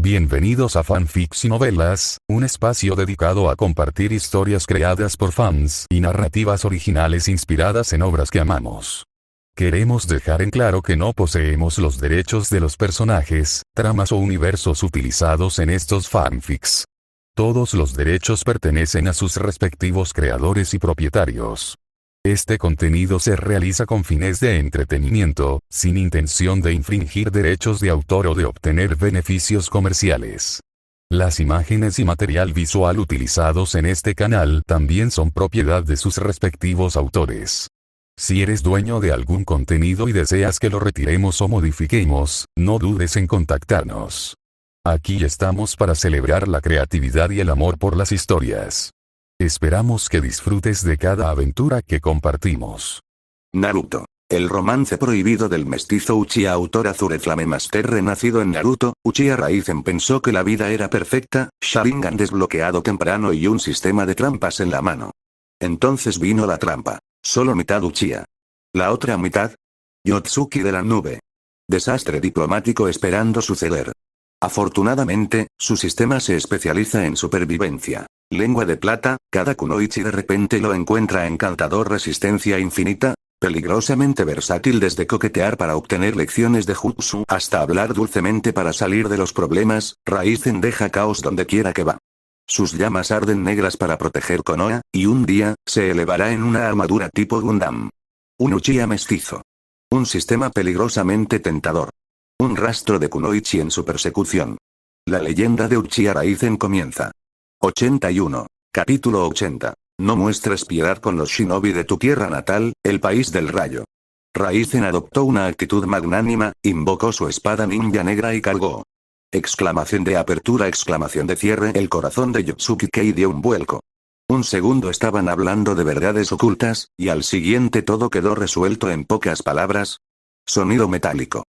Bienvenidos a Fanfics y Novelas, un espacio dedicado a compartir historias creadas por fans y narrativas originales inspiradas en obras que amamos. Queremos dejar en claro que no poseemos los derechos de los personajes, tramas o universos utilizados en estos fanfics. Todos los derechos pertenecen a sus respectivos creadores y propietarios. Este contenido se realiza con fines de entretenimiento, sin intención de infringir derechos de autor o de obtener beneficios comerciales. Las imágenes y material visual utilizados en este canal también son propiedad de sus respectivos autores. Si eres dueño de algún contenido y deseas que lo retiremos o modifiquemos, no dudes en contactarnos. Aquí estamos para celebrar la creatividad y el amor por las historias. Esperamos que disfrutes de cada aventura que compartimos. Naruto. El romance prohibido del mestizo Uchiha. Autor Azure Flame Master. Renacido en Naruto, Uchiha Raizen pensó que la vida era perfecta, Sharingan desbloqueado temprano y un sistema de trampas en la mano. Entonces vino la trampa. Solo mitad Uchiha. La otra mitad. Yotsuki de la nube. Desastre diplomático esperando suceder. Afortunadamente, su sistema se especializa en supervivencia. Lengua de plata, cada kunoichi de repente lo encuentra encantador. Resistencia infinita, peligrosamente versátil desde coquetear para obtener lecciones de jutsu hasta hablar dulcemente para salir de los problemas. Raizen deja caos donde quiera que va. Sus llamas arden negras para proteger Konoha, y un día, se elevará en una armadura tipo Gundam. Un Uchiha mestizo. Un sistema peligrosamente tentador. Un rastro de kunoichi en su persecución. La leyenda de Uchiha Raizen comienza. 81. Capítulo 80. No muestres piedad con los shinobi de tu tierra natal, el país del rayo. Raizen adoptó una actitud magnánima, invocó su espada ninja negra y cargó. Exclamación de apertura, exclamación de cierre. El corazón de Yotsuki Kei dio un vuelco. Un segundo estaban hablando de verdades ocultas, y al siguiente todo quedó resuelto en pocas palabras. Sonido metálico.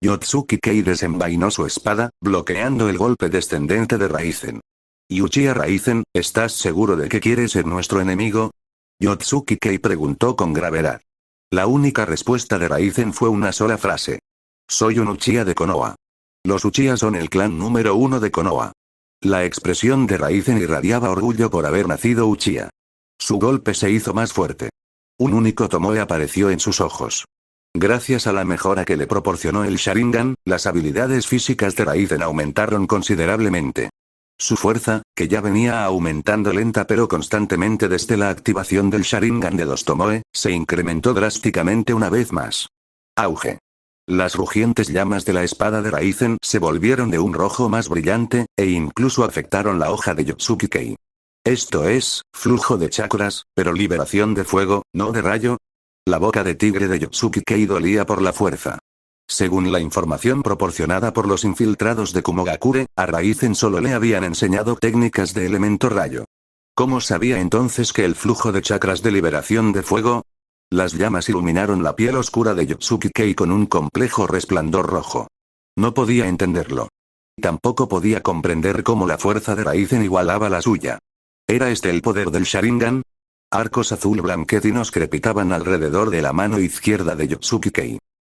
Yotsuki Kei desenvainó su espada, bloqueando el golpe descendente de Raizen. ¿Y Uchiha Raizen, estás seguro de que quieres ser nuestro enemigo? Yotsuki Kei preguntó con gravedad. La única respuesta de Raizen fue una sola frase. Soy un Uchiha de Konoha. Los Uchiha son el clan número 1 de Konoha. La expresión de Raizen irradiaba orgullo por haber nacido Uchiha. Su golpe se hizo más fuerte. Un único tomoe apareció en sus ojos. Gracias a la mejora que le proporcionó el Sharingan, las habilidades físicas de Raizen aumentaron considerablemente. Su fuerza, que ya venía aumentando lenta pero constantemente desde la activación del Sharingan de los tomoe, se incrementó drásticamente una vez más. Auge. Las rugientes llamas de la espada de Raizen se volvieron de un rojo más brillante, e incluso afectaron la hoja de Yotsuki Kei. Esto es, flujo de chakras, pero liberación de fuego, no de rayo. La boca de tigre de Yotsuki Kei dolía por la fuerza. Según la información proporcionada por los infiltrados de Kumogakure, a Raizen solo le habían enseñado técnicas de elemento rayo. ¿Cómo sabía entonces que el flujo de chakras de liberación de fuego? Las llamas iluminaron la piel oscura de Yotsuki Kei con un complejo resplandor rojo. No podía entenderlo. Tampoco podía comprender cómo la fuerza de Raizen igualaba la suya. ¿Era este el poder del Sharingan? Arcos azul blanquecinos crepitaban alrededor de la mano izquierda de Yotsuki Kei.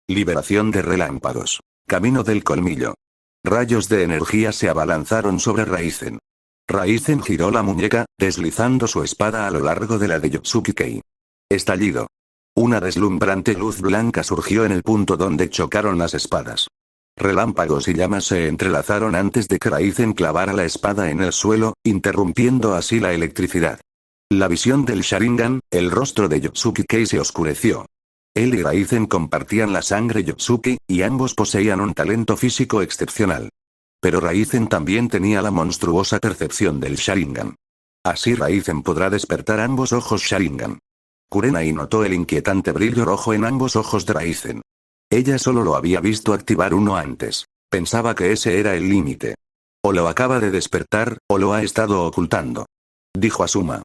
Liberación de relámpagos. Camino del colmillo. Rayos de energía se abalanzaron sobre Raizen. Raizen giró la muñeca, deslizando su espada a lo largo de la de Yotsuki Kei. Estallido. Una deslumbrante luz blanca surgió en el punto donde chocaron las espadas. Relámpagos y llamas se entrelazaron antes de que Raizen clavara la espada en el suelo, interrumpiendo así la electricidad. La visión del Sharingan, el rostro de Yotsuki Kei se oscureció. Él y Raizen compartían la sangre Yotsuki, y ambos poseían un talento físico excepcional. Pero Raizen también tenía la monstruosa percepción del Sharingan. Así Raizen podrá despertar ambos ojos Sharingan. Kurenai notó el inquietante brillo rojo en ambos ojos de Raizen. Ella solo lo había visto activar uno antes. Pensaba que ese era el límite. O lo acaba de despertar, o lo ha estado ocultando. Dijo Asuma.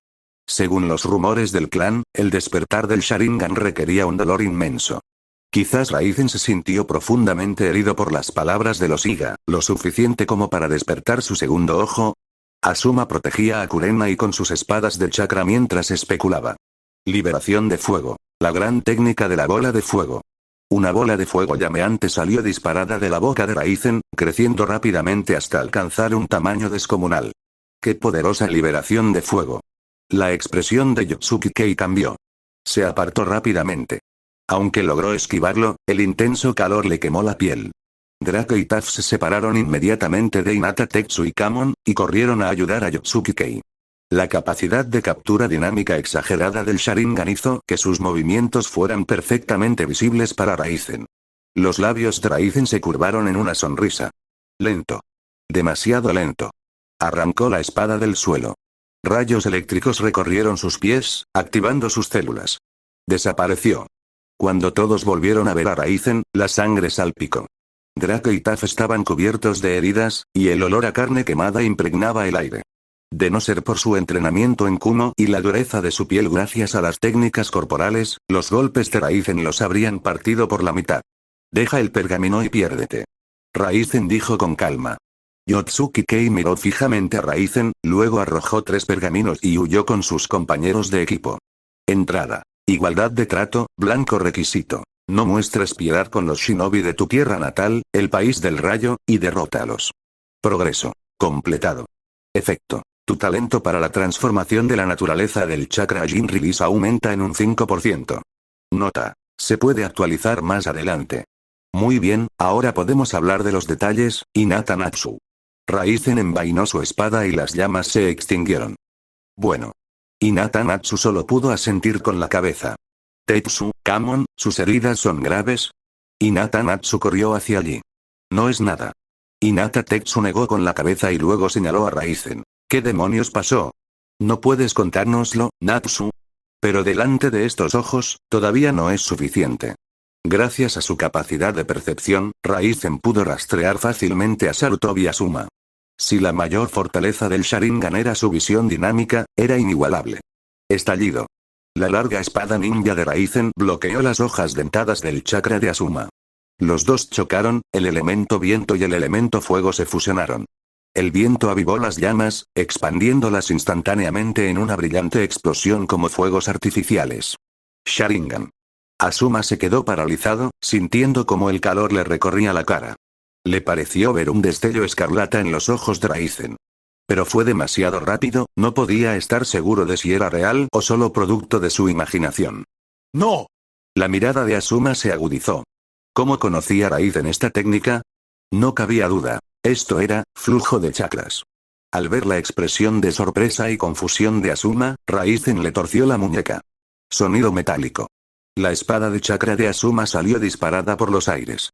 Según los rumores del clan, el despertar del Sharingan requería un dolor inmenso. Quizás Raizen se sintió profundamente herido por las palabras de los Iga, lo suficiente como para despertar su segundo ojo. Asuma protegía a Kurenai con sus espadas de chakra mientras especulaba. Liberación de fuego. La gran técnica de la bola de fuego. Una bola de fuego llameante salió disparada de la boca de Raizen, creciendo rápidamente hasta alcanzar un tamaño descomunal. ¡Qué poderosa liberación de fuego! La expresión de Yotsuki Kei cambió. Se apartó rápidamente. Aunque logró esquivarlo, el intenso calor le quemó la piel. Draco y Taf se separaron inmediatamente de Hinata, Tetsu y Kamon, y corrieron a ayudar a Yotsuki Kei. La capacidad de captura dinámica exagerada del Sharingan hizo que sus movimientos fueran perfectamente visibles para Raizen. Los labios de Raizen se curvaron en una sonrisa. Lento. Demasiado lento. Arrancó la espada del suelo. Rayos eléctricos recorrieron sus pies, activando sus células. Desapareció. Cuando todos volvieron a ver a Raizen, la sangre salpicó. Draco y Taf estaban cubiertos de heridas, y el olor a carne quemada impregnaba el aire. De no ser por su entrenamiento en Kumo y la dureza de su piel gracias a las técnicas corporales, los golpes de Raizen los habrían partido por la mitad. Deja el pergamino y piérdete. Raizen dijo con calma. Yotsuki Kei miró fijamente a Raizen, luego arrojó 3 pergaminos y huyó con sus compañeros de equipo. Entrada. Igualdad de trato, blanco requisito. No muestres piedad con los shinobi de tu tierra natal, el país del rayo, y derrótalos. Progreso. Completado. Efecto. Tu talento para la transformación de la naturaleza del chakra Jin Release aumenta en un 5%. Nota. Se puede actualizar más adelante. Muy bien, ahora podemos hablar de los detalles, Hinata Natsu. Raizen envainó su espada y las llamas se extinguieron. Bueno. Hinata Natsu solo pudo asentir con la cabeza. Tetsu, Kamon, ¿sus heridas son graves? Hinata Natsu corrió hacia allí. No es nada. Hinata Tetsu negó con la cabeza y luego señaló a Raizen. ¿Qué demonios pasó? ¿No puedes contárnoslo, Natsu? Pero delante de estos ojos, todavía no es suficiente. Gracias a su capacidad de percepción, Raizen pudo rastrear fácilmente a Sarutobi Asuma. Si la mayor fortaleza del Sharingan era su visión dinámica, era inigualable. Estallido. La larga espada ninja de Raizen bloqueó las hojas dentadas del chakra de Asuma. Los dos chocaron, el elemento viento y el elemento fuego se fusionaron. El viento avivó las llamas, expandiéndolas instantáneamente en una brillante explosión como fuegos artificiales. Sharingan. Asuma se quedó paralizado, sintiendo como el calor le recorría la cara. Le pareció ver un destello escarlata en los ojos de Raizen. Pero fue demasiado rápido, no podía estar seguro de si era real o solo producto de su imaginación. ¡No! La mirada de Asuma se agudizó. ¿Cómo conocía Raizen esta técnica? No cabía duda. Esto era, flujo de chakras. Al ver la expresión de sorpresa y confusión de Asuma, Raizen le torció la muñeca. Sonido metálico. La espada de chakra de Asuma salió disparada por los aires.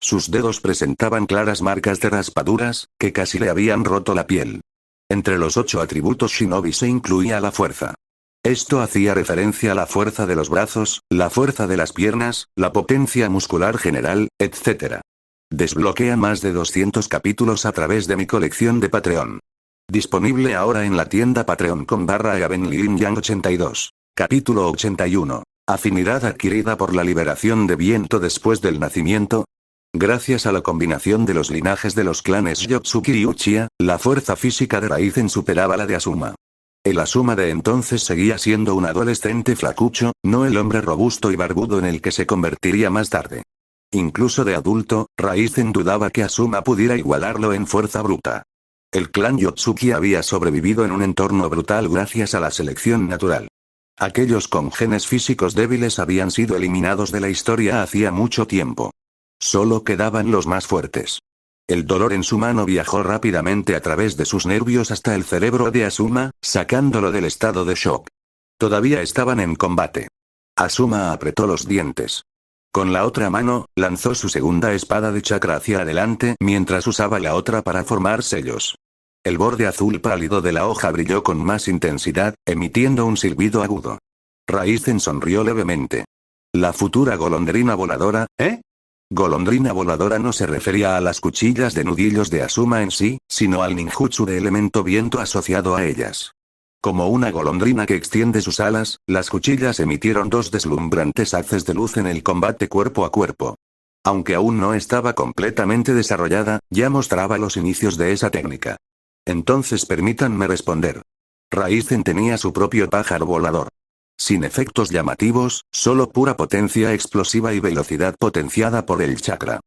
Sus dedos presentaban claras marcas de raspaduras, que casi le habían roto la piel. Entre los 8 atributos shinobi se incluía la fuerza. Esto hacía referencia a la fuerza de los brazos, la fuerza de las piernas, la potencia muscular general, etc. Desbloquea más de 200 capítulos a través de mi colección de Patreon. Disponible ahora en la tienda Patreon con /Yang 82. Capítulo 81. Afinidad adquirida por la liberación de viento después del nacimiento. Gracias a la combinación de los linajes de los clanes Yotsuki y Uchiha, la fuerza física de Raizen superaba la de Asuma. El Asuma de entonces seguía siendo un adolescente flacucho, no el hombre robusto y barbudo en el que se convertiría más tarde. Incluso de adulto, Raizen dudaba que Asuma pudiera igualarlo en fuerza bruta. El clan Yotsuki había sobrevivido en un entorno brutal gracias a la selección natural. Aquellos con genes físicos débiles habían sido eliminados de la historia hacía mucho tiempo. Solo quedaban los más fuertes. El dolor en su mano viajó rápidamente a través de sus nervios hasta el cerebro de Asuma, sacándolo del estado de shock. Todavía estaban en combate. Asuma apretó los dientes. Con la otra mano, lanzó su segunda espada de chakra hacia adelante mientras usaba la otra para formar sellos. El borde azul pálido de la hoja brilló con más intensidad, emitiendo un silbido agudo. Raizen sonrió levemente. La futura golondrina voladora, ¿eh? Golondrina voladora no se refería a las cuchillas de nudillos de Asuma en sí, sino al ninjutsu de elemento viento asociado a ellas. Como una golondrina que extiende sus alas, las cuchillas emitieron 2 deslumbrantes haces de luz en el combate cuerpo a cuerpo. Aunque aún no estaba completamente desarrollada, ya mostraba los inicios de esa técnica. Entonces permítanme responder. Raizen tenía su propio pájaro volador. Sin efectos llamativos, solo pura potencia explosiva y velocidad potenciada por el chakra.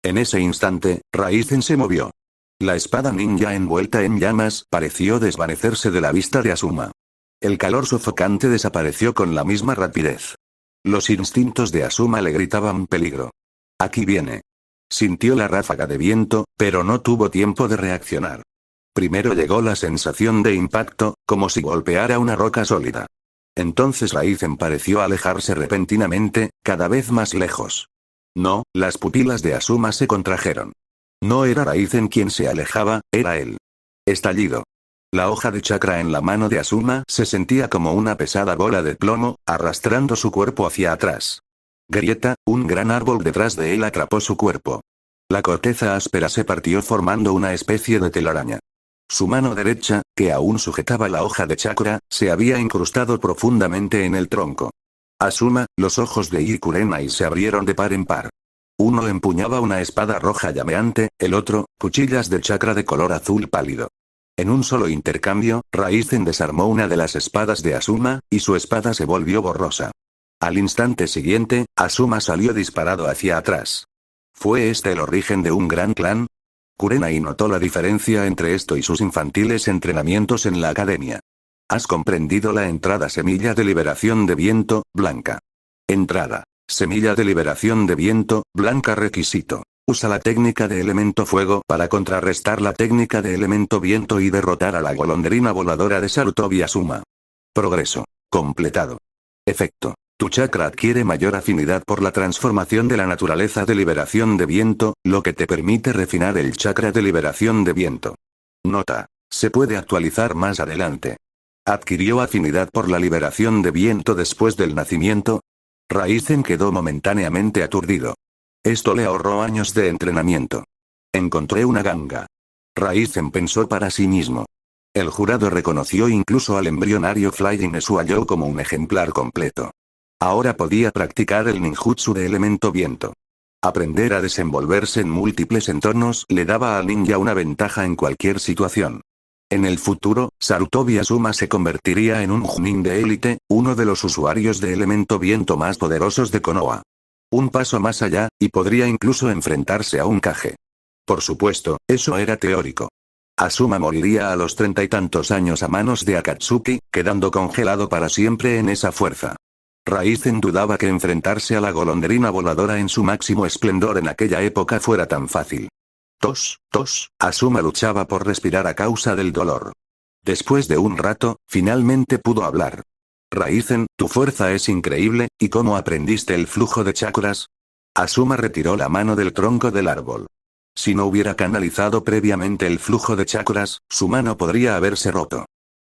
En ese instante, Raizen se movió. La espada ninja envuelta en llamas pareció desvanecerse de la vista de Asuma. El calor sofocante desapareció con la misma rapidez. Los instintos de Asuma le gritaban peligro. Aquí viene. Sintió la ráfaga de viento, pero no tuvo tiempo de reaccionar. Primero llegó la sensación de impacto, como si golpeara una roca sólida. Entonces Raizen pareció alejarse repentinamente, cada vez más lejos. No, las pupilas de Asuma se contrajeron. No era Raizen quien se alejaba, era él. Estallido. La hoja de chakra en la mano de Asuma se sentía como una pesada bola de plomo, arrastrando su cuerpo hacia atrás. Grieta, un gran árbol detrás de él atrapó su cuerpo. La corteza áspera se partió formando una especie de telaraña. Su mano derecha, que aún sujetaba la hoja de chakra, se había incrustado profundamente en el tronco. Asuma, los ojos de Ikurenai se abrieron de par en par. Uno empuñaba una espada roja llameante, el otro, cuchillas de chakra de color azul pálido. En un solo intercambio, Raizen desarmó una de las espadas de Asuma, y su espada se volvió borrosa. Al instante siguiente, Asuma salió disparado hacia atrás. ¿Fue este el origen de un gran clan? Kurenai notó la diferencia entre esto y sus infantiles entrenamientos en la academia. Has comprendido la entrada semilla de liberación de viento, blanca. Entrada. Semilla de liberación de viento, blanca requisito. Usa la técnica de elemento fuego para contrarrestar la técnica de elemento viento y derrotar a la golondrina voladora de Sarutobi Asuma. Progreso. Completado. Efecto. Tu chakra adquiere mayor afinidad por la transformación de la naturaleza de liberación de viento, lo que te permite refinar el chakra de liberación de viento. Nota. Se puede actualizar más adelante. ¿Adquirió afinidad por la liberación de viento después del nacimiento? Raizen quedó momentáneamente aturdido. Esto le ahorró años de entrenamiento. Encontré una ganga. Raizen pensó para sí mismo. El jurado reconoció incluso al embrionario Flying Esuayo como un ejemplar completo. Ahora podía practicar el ninjutsu de elemento viento. Aprender a desenvolverse en múltiples entornos le daba al ninja una ventaja en cualquier situación. En el futuro, Sarutobi Asuma se convertiría en un Chunin de élite, uno de los usuarios de elemento viento más poderosos de Konoha. Un paso más allá, y podría incluso enfrentarse a un Kage. Por supuesto, eso era teórico. Asuma moriría a los 30 y tantos años a manos de Akatsuki, quedando congelado para siempre en esa fuerza. Raizen dudaba que enfrentarse a la golondrina voladora en su máximo esplendor en aquella época fuera tan fácil. Asuma luchaba por respirar a causa del dolor. Después de un rato, finalmente pudo hablar. Raizen, tu fuerza es increíble, ¿y cómo aprendiste el flujo de chakras? Asuma retiró la mano del tronco del árbol. Si no hubiera canalizado previamente el flujo de chakras, su mano podría haberse roto.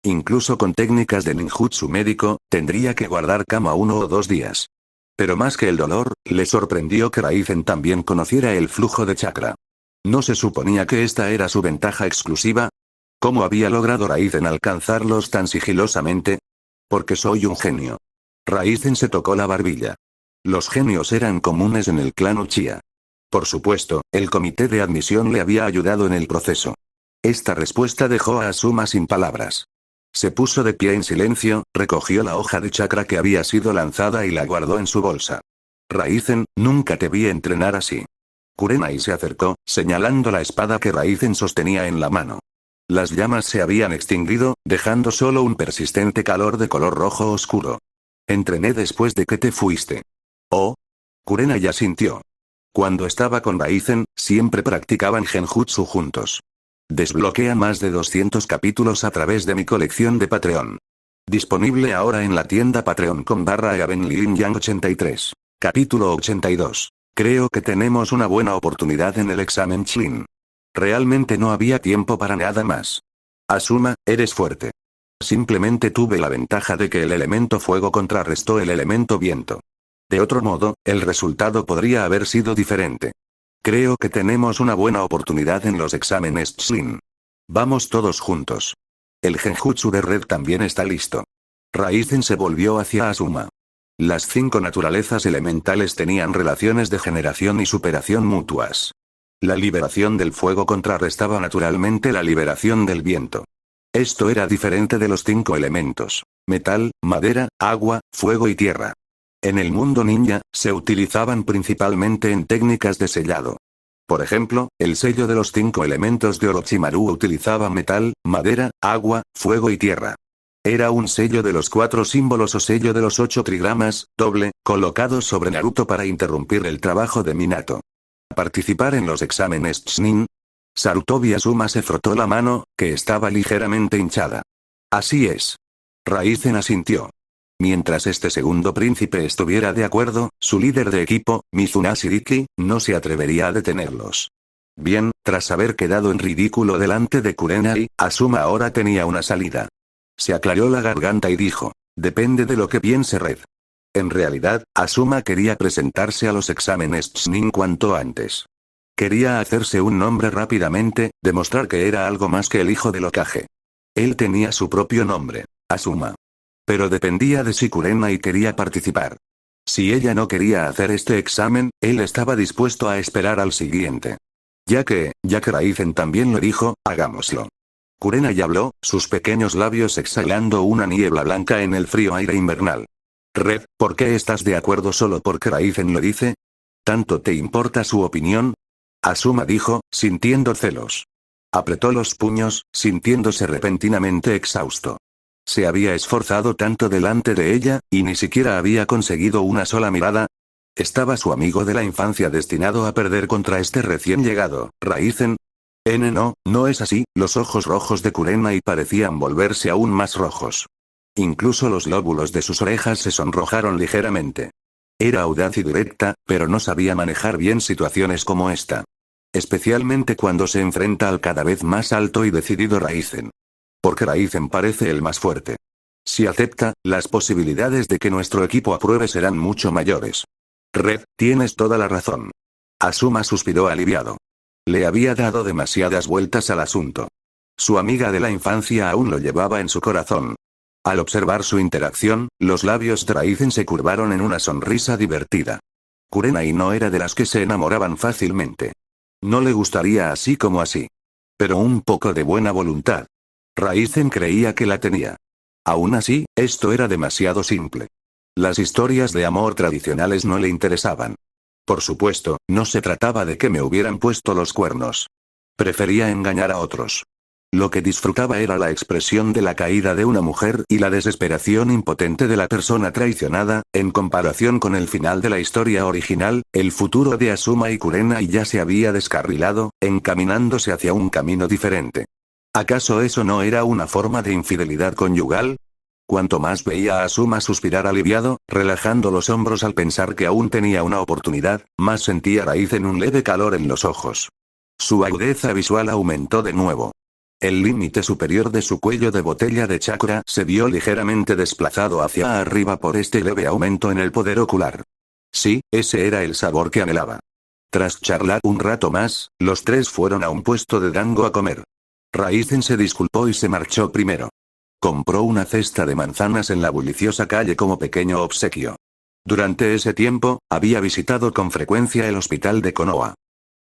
Incluso con técnicas de ninjutsu médico, tendría que guardar cama 1 o 2 días. Pero más que el dolor, le sorprendió que Raizen también conociera el flujo de chakra. ¿No se suponía que esta era su ventaja exclusiva? ¿Cómo había logrado Raizen alcanzarlos tan sigilosamente? Porque soy un genio. Raizen se tocó la barbilla. Los genios eran comunes en el clan Uchiha. Por supuesto, el comité de admisión le había ayudado en el proceso. Esta respuesta dejó a Asuma sin palabras. Se puso de pie en silencio, recogió la hoja de chakra que había sido lanzada y la guardó en su bolsa. Raizen, nunca te vi entrenar así. Kurenai se acercó, señalando la espada que Raizen sostenía en la mano. Las llamas se habían extinguido, dejando solo un persistente calor de color rojo oscuro. Entrené después de que te fuiste. Oh. Kurenai asintió. Cuando estaba con Raizen, siempre practicaban genjutsu juntos. Desbloquea más de 200 capítulos a través de mi colección de Patreon. Disponible ahora en la tienda patreon.com/AvenLinYang83. Capítulo 82. Creo que tenemos una buena oportunidad en el examen Chunin. Realmente no había tiempo para nada más. Asuma, eres fuerte. Simplemente tuve la ventaja de que el elemento fuego contrarrestó el elemento viento. De otro modo, el resultado podría haber sido diferente. Creo que tenemos una buena oportunidad en los exámenes Chunin. Vamos todos juntos. El genjutsu de red también está listo. Raizen se volvió hacia Asuma. Las 5 naturalezas elementales tenían relaciones de generación y superación mutuas. La liberación del fuego contrarrestaba naturalmente la liberación del viento. Esto era diferente de los 5 elementos. metal, madera, agua, fuego y tierra. En el mundo ninja, se utilizaban principalmente en técnicas de sellado. Por ejemplo, el sello de los 5 elementos de Orochimaru utilizaba metal, madera, agua, fuego y tierra. Era un sello de los 4 símbolos o sello de los 8 trigramas, doble, colocado sobre Naruto para interrumpir el trabajo de Minato. Participar en los exámenes Chunin. Sarutobi Asuma se frotó la mano, que estaba ligeramente hinchada. Así es. Raizen asintió. Mientras este segundo príncipe estuviera de acuerdo, su líder de equipo, Mizuna Shiriki, no se atrevería a detenerlos. Bien, tras haber quedado en ridículo delante de Kurenai, Asuma ahora tenía una salida. Se aclaró la garganta y dijo, depende de lo que piense Red. En realidad, Asuma quería presentarse a los exámenes Chunin cuanto antes. Quería hacerse un nombre rápidamente, demostrar que era algo más que el hijo del Hokage. Él tenía su propio nombre, Asuma. Pero dependía de si Kurenai quería participar. Si ella no quería hacer este examen, él estaba dispuesto a esperar al siguiente. Ya que Raizen también lo dijo, hagámoslo. Kurenai habló, sus pequeños labios exhalando una niebla blanca en el frío aire invernal. Red, ¿por qué estás de acuerdo solo porque Raizen lo dice? ¿Tanto te importa su opinión? Asuma dijo, sintiendo celos. Apretó los puños, sintiéndose repentinamente exhausto. Se había esforzado tanto delante de ella, y ni siquiera había conseguido una sola mirada. ¿Estaba su amigo de la infancia destinado a perder contra este recién llegado, Raizen? No es así, los ojos rojos de Kurenai parecían volverse aún más rojos. Incluso los lóbulos de sus orejas se sonrojaron ligeramente. Era audaz y directa, pero no sabía manejar bien situaciones como esta. Especialmente cuando se enfrenta al cada vez más alto y decidido Raizen. Porque Raizen parece el más fuerte. Si acepta, las posibilidades de que nuestro equipo apruebe serán mucho mayores. Red, tienes toda la razón. Asuma suspiró aliviado. Le había dado demasiadas vueltas al asunto. Su amiga de la infancia aún lo llevaba en su corazón. Al observar su interacción, los labios de Raizen se curvaron en una sonrisa divertida. Kurenai no era de las que se enamoraban fácilmente. No le gustaría así como así. Pero un poco de buena voluntad. Raizen creía que la tenía. Aún así, esto era demasiado simple. Las historias de amor tradicionales no le interesaban. Por supuesto, no se trataba de que me hubieran puesto los cuernos. Prefería engañar a otros. Lo que disfrutaba era la expresión de la caída de una mujer y la desesperación impotente de la persona traicionada, en comparación con el final de la historia original, el futuro de Asuma y Kurenai ya se había descarrilado, encaminándose hacia un camino diferente. ¿Acaso eso no era una forma de infidelidad conyugal? Cuanto más veía a Asuma suspirar aliviado, relajando los hombros al pensar que aún tenía una oportunidad, más sentía Raizen un leve calor en los ojos. Su agudeza visual aumentó de nuevo. El límite superior de su cuello de botella de chakra se vio ligeramente desplazado hacia arriba por este leve aumento en el poder ocular. Sí, ese era el sabor que anhelaba. Tras charlar un rato más, los tres fueron a un puesto de dango a comer. Raizen se disculpó y se marchó primero. Compró una cesta de manzanas en la bulliciosa calle como pequeño obsequio. Durante ese tiempo, había visitado con frecuencia el hospital de Konoha.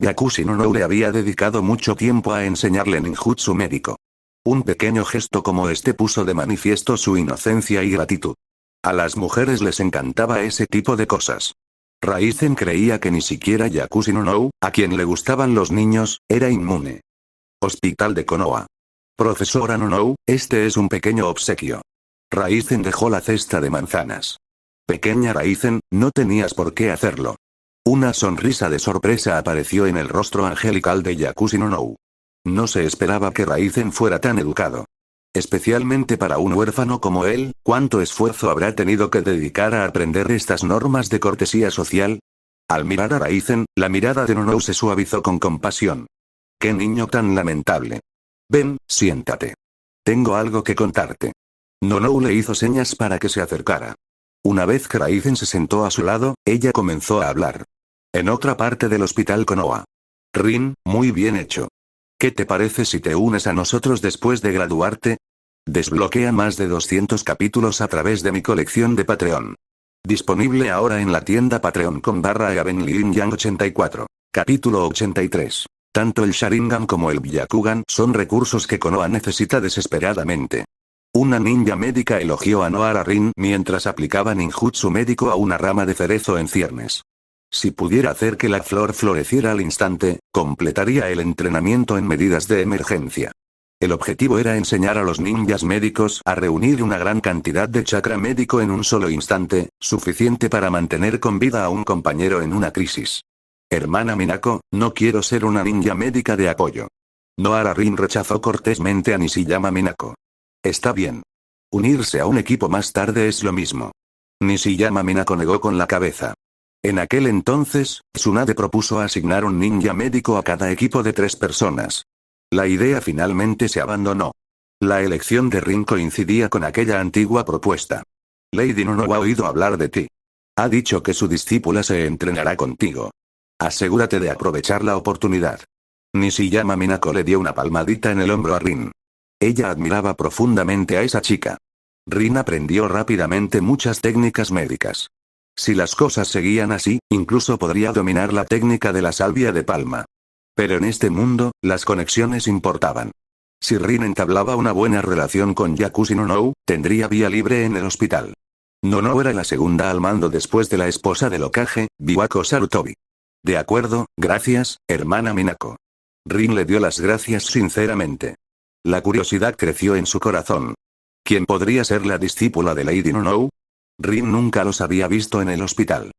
Yakushi no le había dedicado mucho tiempo a enseñarle ninjutsu médico. Un pequeño gesto como este puso de manifiesto su inocencia y gratitud. A las mujeres les encantaba ese tipo de cosas. Raizen creía que ni siquiera Yakushi no, a quien le gustaban los niños, era inmune. Hospital de Konoha. Profesora no, este es un pequeño obsequio. Raizen dejó la cesta de manzanas. Pequeña Raizen, no tenías por qué hacerlo. Una sonrisa de sorpresa apareció en el rostro angelical de Yakushi no. No se esperaba que Raizen fuera tan educado. Especialmente para un huérfano como él, ¿cuánto esfuerzo habrá tenido que dedicar a aprender estas normas de cortesía social? Al mirar a Raizen, la mirada de Nonou se suavizó con compasión. ¡Qué niño tan lamentable! Ven, siéntate. Tengo algo que contarte. Nonou le hizo señas para que se acercara. Una vez que Raizen se sentó a su lado, ella comenzó a hablar. En otra parte del hospital Konoha. Rin, muy bien hecho. ¿Qué te parece si te unes a nosotros después de graduarte? Desbloquea más de 200 capítulos a través de mi colección de Patreon. Disponible ahora en la tienda patreon.com/AgabenLinYang84. Capítulo 83. Tanto el Sharingan como el Byakugan son recursos que Konoha necesita desesperadamente. Una ninja médica elogió a Noara Rin mientras aplicaba ninjutsu médico a una rama de cerezo en ciernes. Si pudiera hacer que la flor floreciera al instante, completaría el entrenamiento en medidas de emergencia. El objetivo era enseñar a los ninjas médicos a reunir una gran cantidad de chakra médico en un solo instante, suficiente para mantener con vida a un compañero en una crisis. Hermana Minako, no quiero ser una ninja médica de apoyo. Noara Rin rechazó cortésmente a Nishiyama Minako. Está bien. Unirse a un equipo más tarde es lo mismo. Nishiyama Minako negó con la cabeza. En aquel entonces, Tsunade propuso asignar un ninja médico a cada equipo de 3 personas. La idea finalmente se abandonó. La elección de Rin coincidía con aquella antigua propuesta. Lady Nono ha oído hablar de ti. Ha dicho que su discípula se entrenará contigo. Asegúrate de aprovechar la oportunidad. Nishiyama Minako le dio una palmadita en el hombro a Rin. Ella admiraba profundamente a esa chica. Rin aprendió rápidamente muchas técnicas médicas. Si las cosas seguían así, incluso podría dominar la técnica de la salvia de palma. Pero en este mundo, las conexiones importaban. Si Rin entablaba una buena relación con Yakushi Nonou, tendría vía libre en el hospital. Nonou era la segunda al mando después de la esposa del Hokage, Biwako Sarutobi. De acuerdo, gracias, hermana Minako. Rin le dio las gracias sinceramente. La curiosidad creció en su corazón. ¿Quién podría ser la discípula de Lady Nonou? Rin nunca los había visto en el hospital.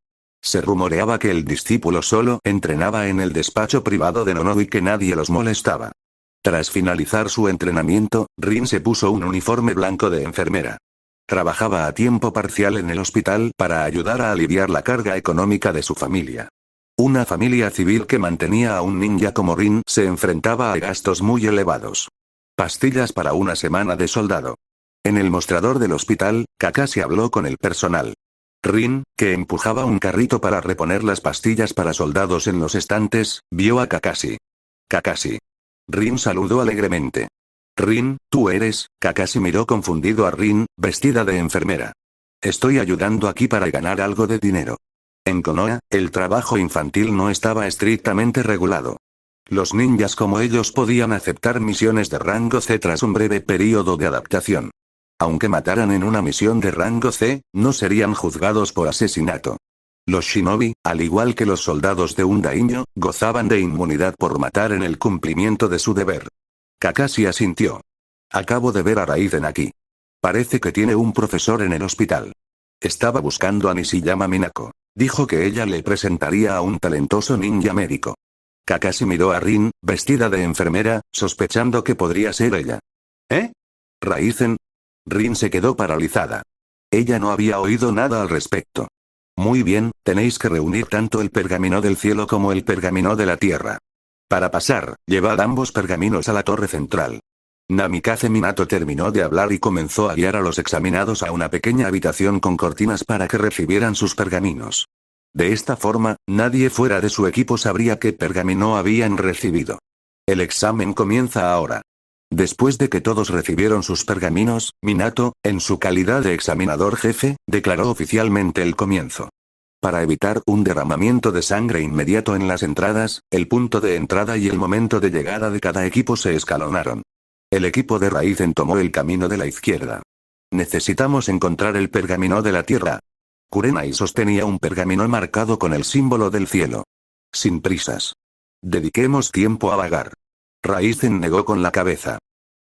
Se rumoreaba que el discípulo solo entrenaba en el despacho privado de Nonou y que nadie los molestaba. Tras finalizar su entrenamiento, Rin se puso un uniforme blanco de enfermera. Trabajaba a tiempo parcial en el hospital para ayudar a aliviar la carga económica de su familia. Una familia civil que mantenía a un ninja como Rin se enfrentaba a gastos muy elevados. Pastillas para una semana de soldado. En el mostrador del hospital, Kakashi habló con el personal. Rin, que empujaba un carrito para reponer las pastillas para soldados en los estantes, vio a Kakashi. Kakashi. Rin saludó alegremente. Rin, ¿tú eres? Kakashi miró confundido a Rin, vestida de enfermera. Estoy ayudando aquí para ganar algo de dinero. En Konoha, el trabajo infantil no estaba estrictamente regulado. Los ninjas como ellos podían aceptar misiones de rango C tras un breve período de adaptación. Aunque mataran en una misión de rango C, no serían juzgados por asesinato. Los shinobi, al igual que los soldados de un daimyo, gozaban de inmunidad por matar en el cumplimiento de su deber. Kakashi asintió. Acabo de ver a Raizen aquí. Parece que tiene un profesor en el hospital. Estaba buscando a Nishiyama Minako. Dijo que ella le presentaría a un talentoso ninja médico. Kakashi miró a Rin, vestida de enfermera, sospechando que podría ser ella. ¿Eh? ¿Raizen? Rin se quedó paralizada. Ella no había oído nada al respecto. Muy bien, tenéis que reunir tanto el pergamino del cielo como el pergamino de la tierra. Para pasar, llevad ambos pergaminos a la torre central. Namikaze Minato terminó de hablar y comenzó a guiar a los examinados a una pequeña habitación con cortinas para que recibieran sus pergaminos. De esta forma, nadie fuera de su equipo sabría qué pergamino habían recibido. El examen comienza ahora. Después de que todos recibieron sus pergaminos, Minato, en su calidad de examinador jefe, declaró oficialmente el comienzo. Para evitar un derramamiento de sangre inmediato en las entradas, el punto de entrada y el momento de llegada de cada equipo se escalonaron. El equipo de Raizen tomó el camino de la izquierda. Necesitamos encontrar el pergamino de la tierra. Kurenai sostenía un pergamino marcado con el símbolo del cielo. Sin prisas. Dediquemos tiempo a vagar. Raizen negó con la cabeza.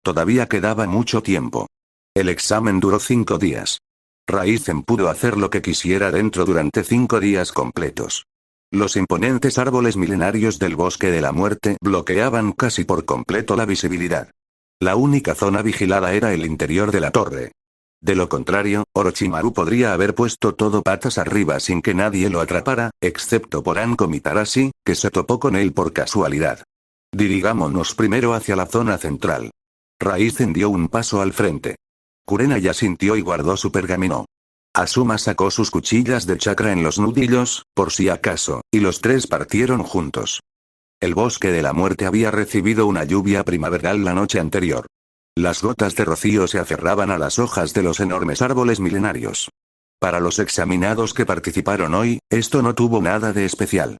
Todavía quedaba mucho tiempo. El examen duró 5 días. Raizen pudo hacer lo que quisiera dentro durante 5 días completos. Los imponentes árboles milenarios del bosque de la muerte bloqueaban casi por completo la visibilidad. La única zona vigilada era el interior de la torre. De lo contrario, Orochimaru podría haber puesto todo patas arriba sin que nadie lo atrapara, excepto por Anko Mitarashi, que se topó con él por casualidad. Dirigámonos primero hacia la zona central. Raizen dio un paso al frente. Kurenai asintió y guardó su pergamino. Asuma sacó sus cuchillas de chakra en los nudillos, por si acaso, y los 3 partieron juntos. El bosque de la muerte había recibido una lluvia primaveral la noche anterior. Las gotas de rocío se aferraban a las hojas de los enormes árboles milenarios. Para los examinados que participaron hoy, esto no tuvo nada de especial.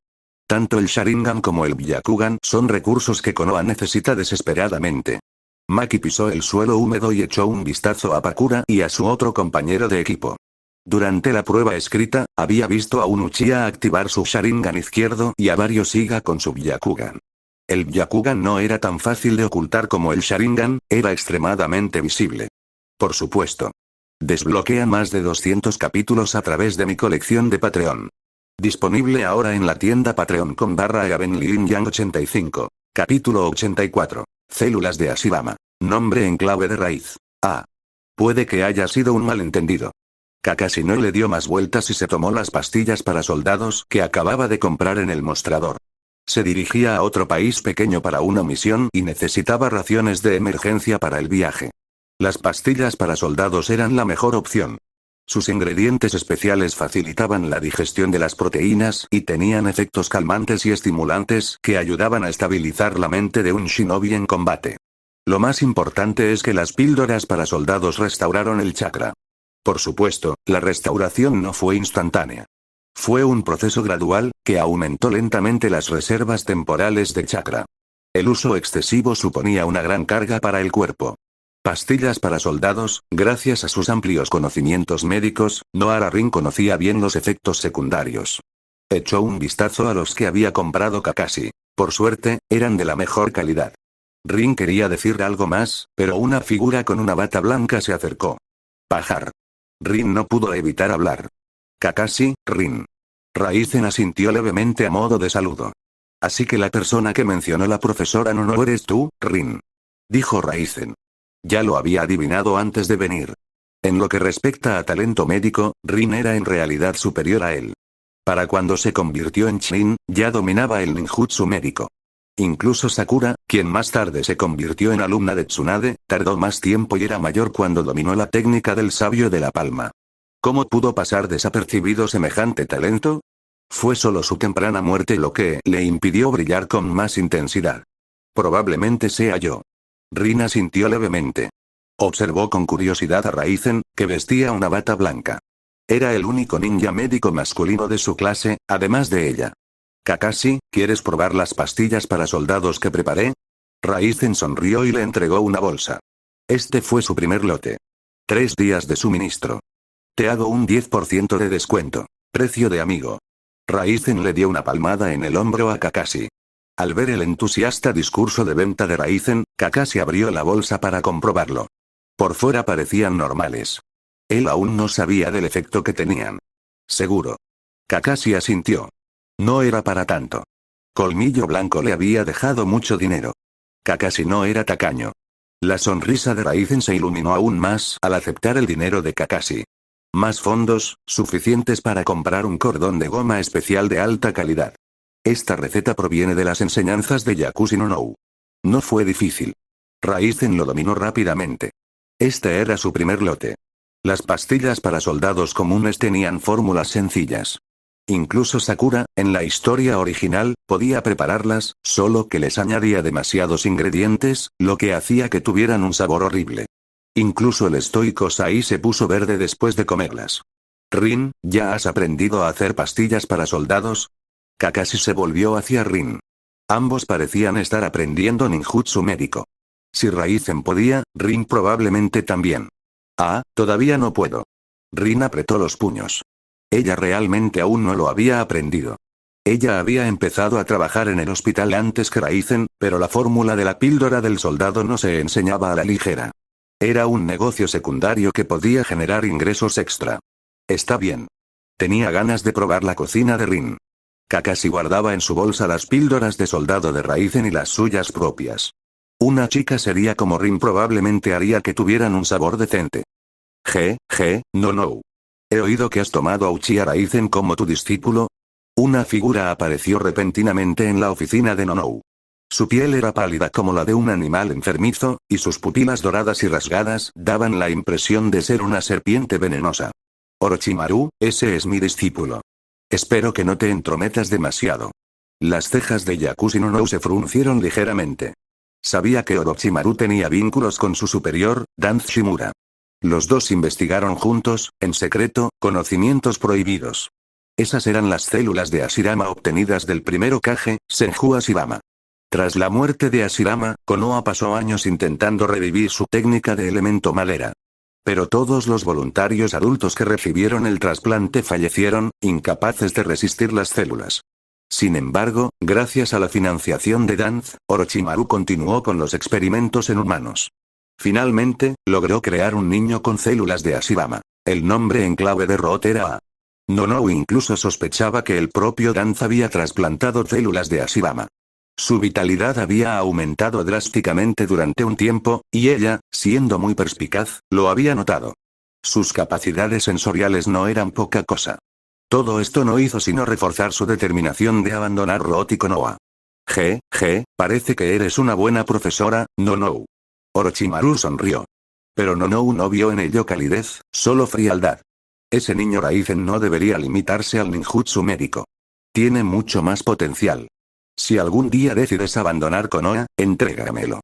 Tanto el Sharingan como el Byakugan son recursos que Konoha necesita desesperadamente. Maki pisó el suelo húmedo y echó un vistazo a Pakura y a su otro compañero de equipo. Durante la prueba escrita, había visto a un Uchiha activar su Sharingan izquierdo y a varios Iga con su Byakugan. El Byakugan no era tan fácil de ocultar como el Sharingan, era extremadamente visible. Por supuesto. Desbloquea más de 200 capítulos a través de mi colección de Patreon. Disponible ahora en la tienda patreon.com/AvenLinYang85. Capítulo 84. Células de Ashirama. Nombre en clave de raíz. Puede que haya sido un malentendido. Kakashi no le dio más vueltas y se tomó las pastillas para soldados que acababa de comprar en el mostrador. Se dirigía a otro país pequeño para una misión y necesitaba raciones de emergencia para el viaje. Las pastillas para soldados eran la mejor opción. Sus ingredientes especiales facilitaban la digestión de las proteínas y tenían efectos calmantes y estimulantes que ayudaban a estabilizar la mente de un shinobi en combate. Lo más importante es que las píldoras para soldados restauraron el chakra. Por supuesto, la restauración no fue instantánea. Fue un proceso gradual, que aumentó lentamente las reservas temporales de chakra. El uso excesivo suponía una gran carga para el cuerpo. Pastillas para soldados, gracias a sus amplios conocimientos médicos, Nohara Rin conocía bien los efectos secundarios. Echó un vistazo a los que había comprado Kakashi. Por suerte, eran de la mejor calidad. Rin quería decir algo más, pero una figura con una bata blanca se acercó. Pajar. Rin no pudo evitar hablar. Kakashi, Rin. Raizen asintió levemente a modo de saludo. Así que la persona que mencionó la profesora no eres tú, Rin. Dijo Raizen. Ya lo había adivinado antes de venir. En lo que respecta a talento médico, Rin era en realidad superior a él. Para cuando se convirtió en Chunin, ya dominaba el ninjutsu médico. Incluso Sakura, quien más tarde se convirtió en alumna de Tsunade, tardó más tiempo y era mayor cuando dominó la técnica del sabio de la palma. ¿Cómo pudo pasar desapercibido semejante talento? Fue solo su temprana muerte lo que le impidió brillar con más intensidad. Probablemente sea yo. Rin asintió levemente. Observó con curiosidad a Raizen, que vestía una bata blanca. Era el único ninja médico masculino de su clase, además de ella. Kakashi, ¿quieres probar las pastillas para soldados que preparé? Raizen sonrió y le entregó una bolsa. Este fue su primer lote. 3 días de suministro. Te hago un 10% de descuento. Precio de amigo. Raizen le dio una palmada en el hombro a Kakashi. Al ver el entusiasta discurso de venta de Raizen, Kakashi abrió la bolsa para comprobarlo. Por fuera parecían normales. Él aún no sabía del efecto que tenían. Seguro. Kakashi asintió. No era para tanto. Colmillo Blanco le había dejado mucho dinero. Kakashi no era tacaño. La sonrisa de Raizen se iluminó aún más al aceptar el dinero de Kakashi. Más fondos, suficientes para comprar un cordón de goma especial de alta calidad. Esta receta proviene de las enseñanzas de Yakushi no Nou. No fue difícil. Raizen lo dominó rápidamente. Este era su primer lote. Las pastillas para soldados comunes tenían fórmulas sencillas. Incluso Sakura, en la historia original, podía prepararlas, solo que les añadía demasiados ingredientes, lo que hacía que tuvieran un sabor horrible. Incluso el estoico Sai se puso verde después de comerlas. Rin, ¿ya has aprendido a hacer pastillas para soldados? Kakashi se volvió hacia Rin. Ambos parecían estar aprendiendo ninjutsu médico. Si Raizen podía, Rin probablemente también. Todavía no puedo. Rin apretó los puños. Ella realmente aún no lo había aprendido. Ella había empezado a trabajar en el hospital antes que Raizen, pero la fórmula de la píldora del soldado no se enseñaba a la ligera. Era un negocio secundario que podía generar ingresos extra. Está bien. Tenía ganas de probar la cocina de Rin. Kakashi guardaba en su bolsa las píldoras de soldado de Raizen y las suyas propias. Una chica seria como Rin probablemente haría que tuvieran un sabor decente. No. He oído que has tomado a Uchiha Raizen como tu discípulo. Una figura apareció repentinamente en la oficina de Nonou. Su piel era pálida como la de un animal enfermizo, y sus pupilas doradas y rasgadas daban la impresión de ser una serpiente venenosa. Orochimaru, ese es mi discípulo. Espero que no te entrometas demasiado. Las cejas de Yakushi no Nou se fruncieron ligeramente. Sabía que Orochimaru tenía vínculos con su superior, Dan Shimura. Los dos investigaron juntos, en secreto, conocimientos prohibidos. Esas eran las células de Ashirama obtenidas del primer Hokage, Senju Ashirama. Tras la muerte de Hashirama, Konoha pasó años intentando revivir su técnica de elemento madera. Pero todos los voluntarios adultos que recibieron el trasplante fallecieron, incapaces de resistir las células. Sin embargo, gracias a la financiación de Danz, Orochimaru continuó con los experimentos en humanos. Finalmente, logró crear un niño con células de Hashirama. El nombre en clave de Root era A. Nonou incluso sospechaba que el propio Danz había trasplantado células de Hashirama. Su vitalidad había aumentado drásticamente durante un tiempo, y ella, siendo muy perspicaz, lo había notado. Sus capacidades sensoriales no eran poca cosa. Todo esto no hizo sino reforzar su determinación de abandonar Root y Konoha. Parece que eres una buena profesora, Nonou. Orochimaru sonrió. Pero Nonou no vio en ello calidez, solo frialdad. Ese niño Raizen no debería limitarse al ninjutsu médico. Tiene mucho más potencial. Si algún día decides abandonar Konoha, entrégamelo.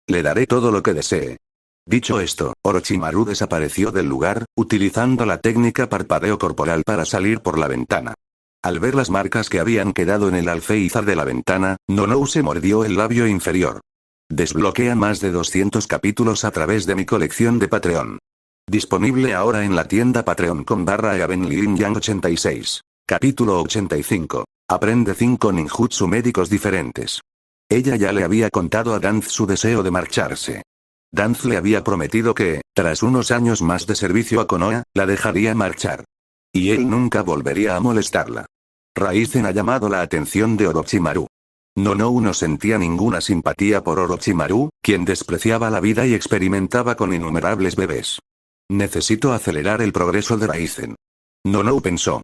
Le daré todo lo que desee. Dicho esto, Orochimaru desapareció del lugar, utilizando la técnica parpadeo corporal para salir por la ventana. Al ver las marcas que habían quedado en el alféizar de la ventana, Nonou se mordió el labio inferior. Desbloquea más de 200 capítulos a través de mi colección de Patreon. Disponible ahora en la tienda patreon.com/EavenLinYang86. Capítulo 85. Aprende 5 ninjutsu médicos diferentes. Ella ya le había contado a Danz su deseo de marcharse. Danz le había prometido que, tras unos años más de servicio a Konoha, la dejaría marchar. Y él nunca volvería a molestarla. Raizen ha llamado la atención de Orochimaru. Nonou no sentía ninguna simpatía por Orochimaru, quien despreciaba la vida y experimentaba con innumerables bebés. Necesito acelerar el progreso de Raizen. Nonou pensó.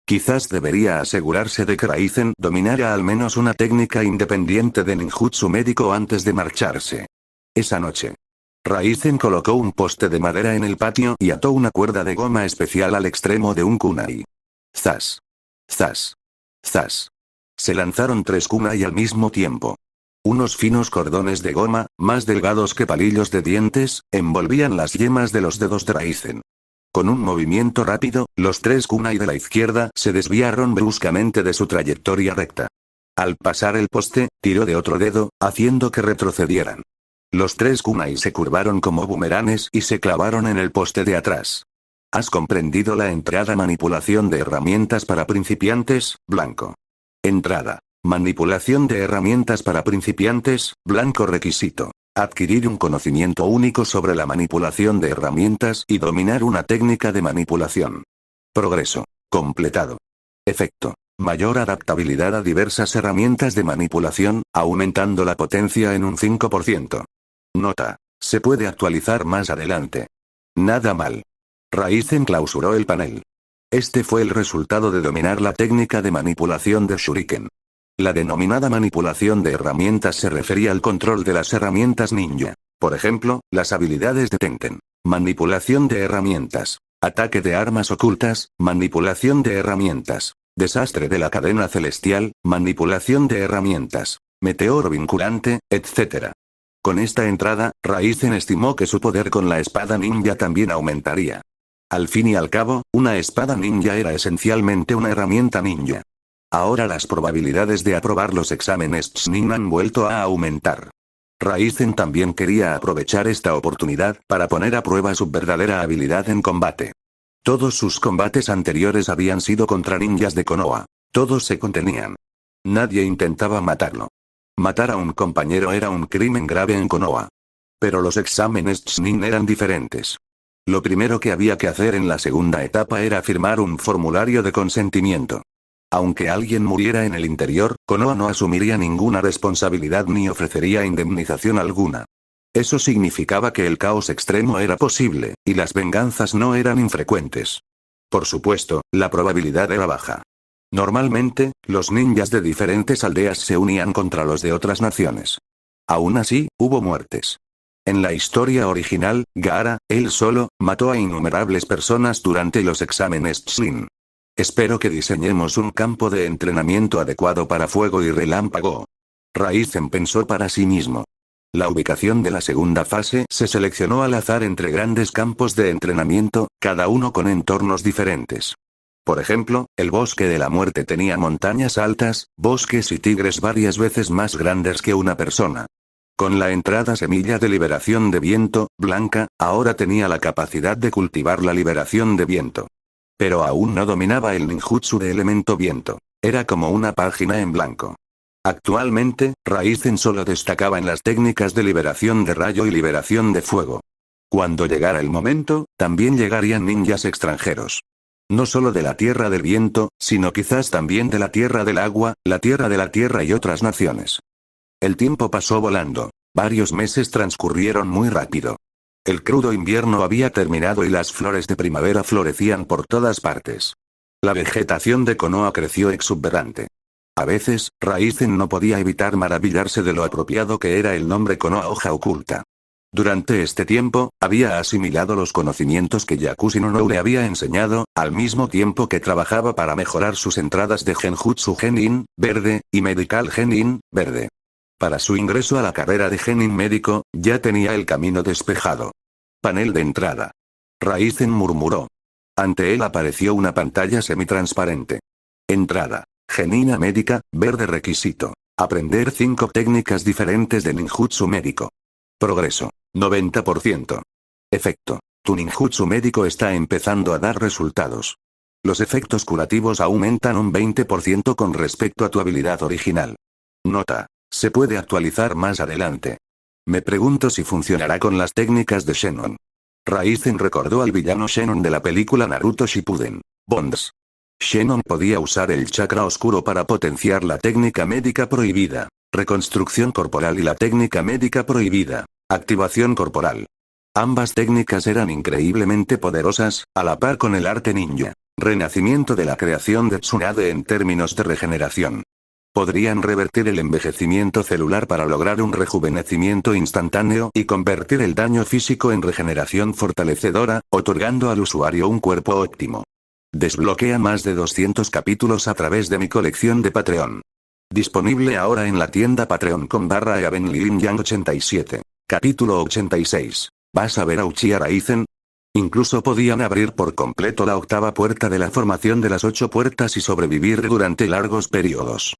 Quizás debería asegurarse de que Raizen dominara al menos una técnica independiente de ninjutsu médico antes de marcharse. Esa noche, Raizen colocó un poste de madera en el patio y ató una cuerda de goma especial al extremo de un kunai. Zas. Zas. Zas. Se lanzaron 3 kunai al mismo tiempo. Unos finos cordones de goma, más delgados que palillos de dientes, envolvían las yemas de los dedos de Raizen. Con un movimiento rápido, los 3 kunai de la izquierda se desviaron bruscamente de su trayectoria recta. Al pasar el poste, tiró de otro dedo, haciendo que retrocedieran. Los 3 kunai se curvaron como bumeranes y se clavaron en el poste de atrás. ¿Has comprendido la entrada? Manipulación de herramientas para principiantes, blanco. Entrada. Manipulación de herramientas para principiantes, blanco. Requisito. Adquirir un conocimiento único sobre la manipulación de herramientas y dominar una técnica de manipulación. Progreso. Completado. Efecto. Mayor adaptabilidad a diversas herramientas de manipulación, aumentando la potencia en un 5%. Nota. Se puede actualizar más adelante. Nada mal. Raizen clausuró el panel. Este fue el resultado de dominar la técnica de manipulación de Shuriken. La denominada manipulación de herramientas se refería al control de las herramientas ninja. Por ejemplo, las habilidades de Tenten. Manipulación de herramientas. Ataque de armas ocultas, manipulación de herramientas. Desastre de la cadena celestial, manipulación de herramientas. Meteoro vinculante, etc. Con esta entrada, Raizen estimó que su poder con la espada ninja también aumentaría. Al fin y al cabo, una espada ninja era esencialmente una herramienta ninja. Ahora las probabilidades de aprobar los exámenes Chunin han vuelto a aumentar. Raizen también quería aprovechar esta oportunidad para poner a prueba su verdadera habilidad en combate. Todos sus combates anteriores habían sido contra ninjas de Konoha. Todos se contenían. Nadie intentaba matarlo. Matar a un compañero era un crimen grave en Konoha. Pero los exámenes Chunin eran diferentes. Lo primero que había que hacer en la segunda etapa era firmar un formulario de consentimiento. Aunque alguien muriera en el interior, Konoha no asumiría ninguna responsabilidad ni ofrecería indemnización alguna. Eso significaba que el caos extremo era posible, y las venganzas no eran infrecuentes. Por supuesto, la probabilidad era baja. Normalmente, los ninjas de diferentes aldeas se unían contra los de otras naciones. Aún así, hubo muertes. En la historia original, Gaara, él solo, mató a innumerables personas durante los exámenes Chunin. Espero que diseñemos un campo de entrenamiento adecuado para fuego y relámpago. Raizen pensó para sí mismo. La ubicación de la segunda fase se seleccionó al azar entre grandes campos de entrenamiento, cada uno con entornos diferentes. Por ejemplo, el bosque de la muerte tenía montañas altas, bosques y tigres varias veces más grandes que una persona. Con la entrada semilla de liberación de viento, Blanca, ahora tenía la capacidad de cultivar la liberación de viento. Pero aún no dominaba el ninjutsu de elemento viento. Era como una página en blanco. Actualmente, Raizen solo destacaba en las técnicas de liberación de rayo y liberación de fuego. Cuando llegara el momento, también llegarían ninjas extranjeros. No solo de la Tierra del Viento, sino quizás también de la Tierra del Agua, la Tierra de la Tierra y otras naciones. El tiempo pasó volando. Varios meses transcurrieron muy rápido. El crudo invierno había terminado y las flores de primavera florecían por todas partes. La vegetación de Konoha creció exuberante. A veces, Raizen no podía evitar maravillarse de lo apropiado que era el nombre Konoha hoja oculta. Durante este tiempo, había asimilado los conocimientos que Yakushi no le había enseñado, al mismo tiempo que trabajaba para mejorar sus entradas de Genjutsu Genin, verde, y Medical Genin, verde. Para su ingreso a la carrera de Genin médico, ya tenía el camino despejado. Panel de entrada. Raizen murmuró. Ante él apareció una pantalla semitransparente. Entrada. Genina médica, verde requisito. Aprender 5 técnicas diferentes de ninjutsu médico. Progreso. 90%. Efecto. Tu ninjutsu médico está empezando a dar resultados. Los efectos curativos aumentan un 20% con respecto a tu habilidad original. Nota. Se puede actualizar más adelante. Me pregunto si funcionará con las técnicas de Shenron. Raizen recordó al villano Shenron de la película Naruto Shippuden. Bonds. Shenron podía usar el chakra oscuro para potenciar la técnica médica prohibida. Reconstrucción corporal y la técnica médica prohibida. Activación corporal. Ambas técnicas eran increíblemente poderosas, a la par con el arte ninja. Renacimiento de la creación de Tsunade en términos de regeneración. Podrían revertir el envejecimiento celular para lograr un rejuvenecimiento instantáneo y convertir el daño físico en regeneración fortalecedora, otorgando al usuario un cuerpo óptimo. Desbloquea más de 200 capítulos a través de mi colección de Patreon. Disponible ahora en la tienda patreon.com/EavenLinYang87. Capítulo 86. ¿Vas a ver a Uchiha Raizen? Incluso podían abrir por completo la octava puerta de la formación de las 8 puertas y sobrevivir durante largos periodos.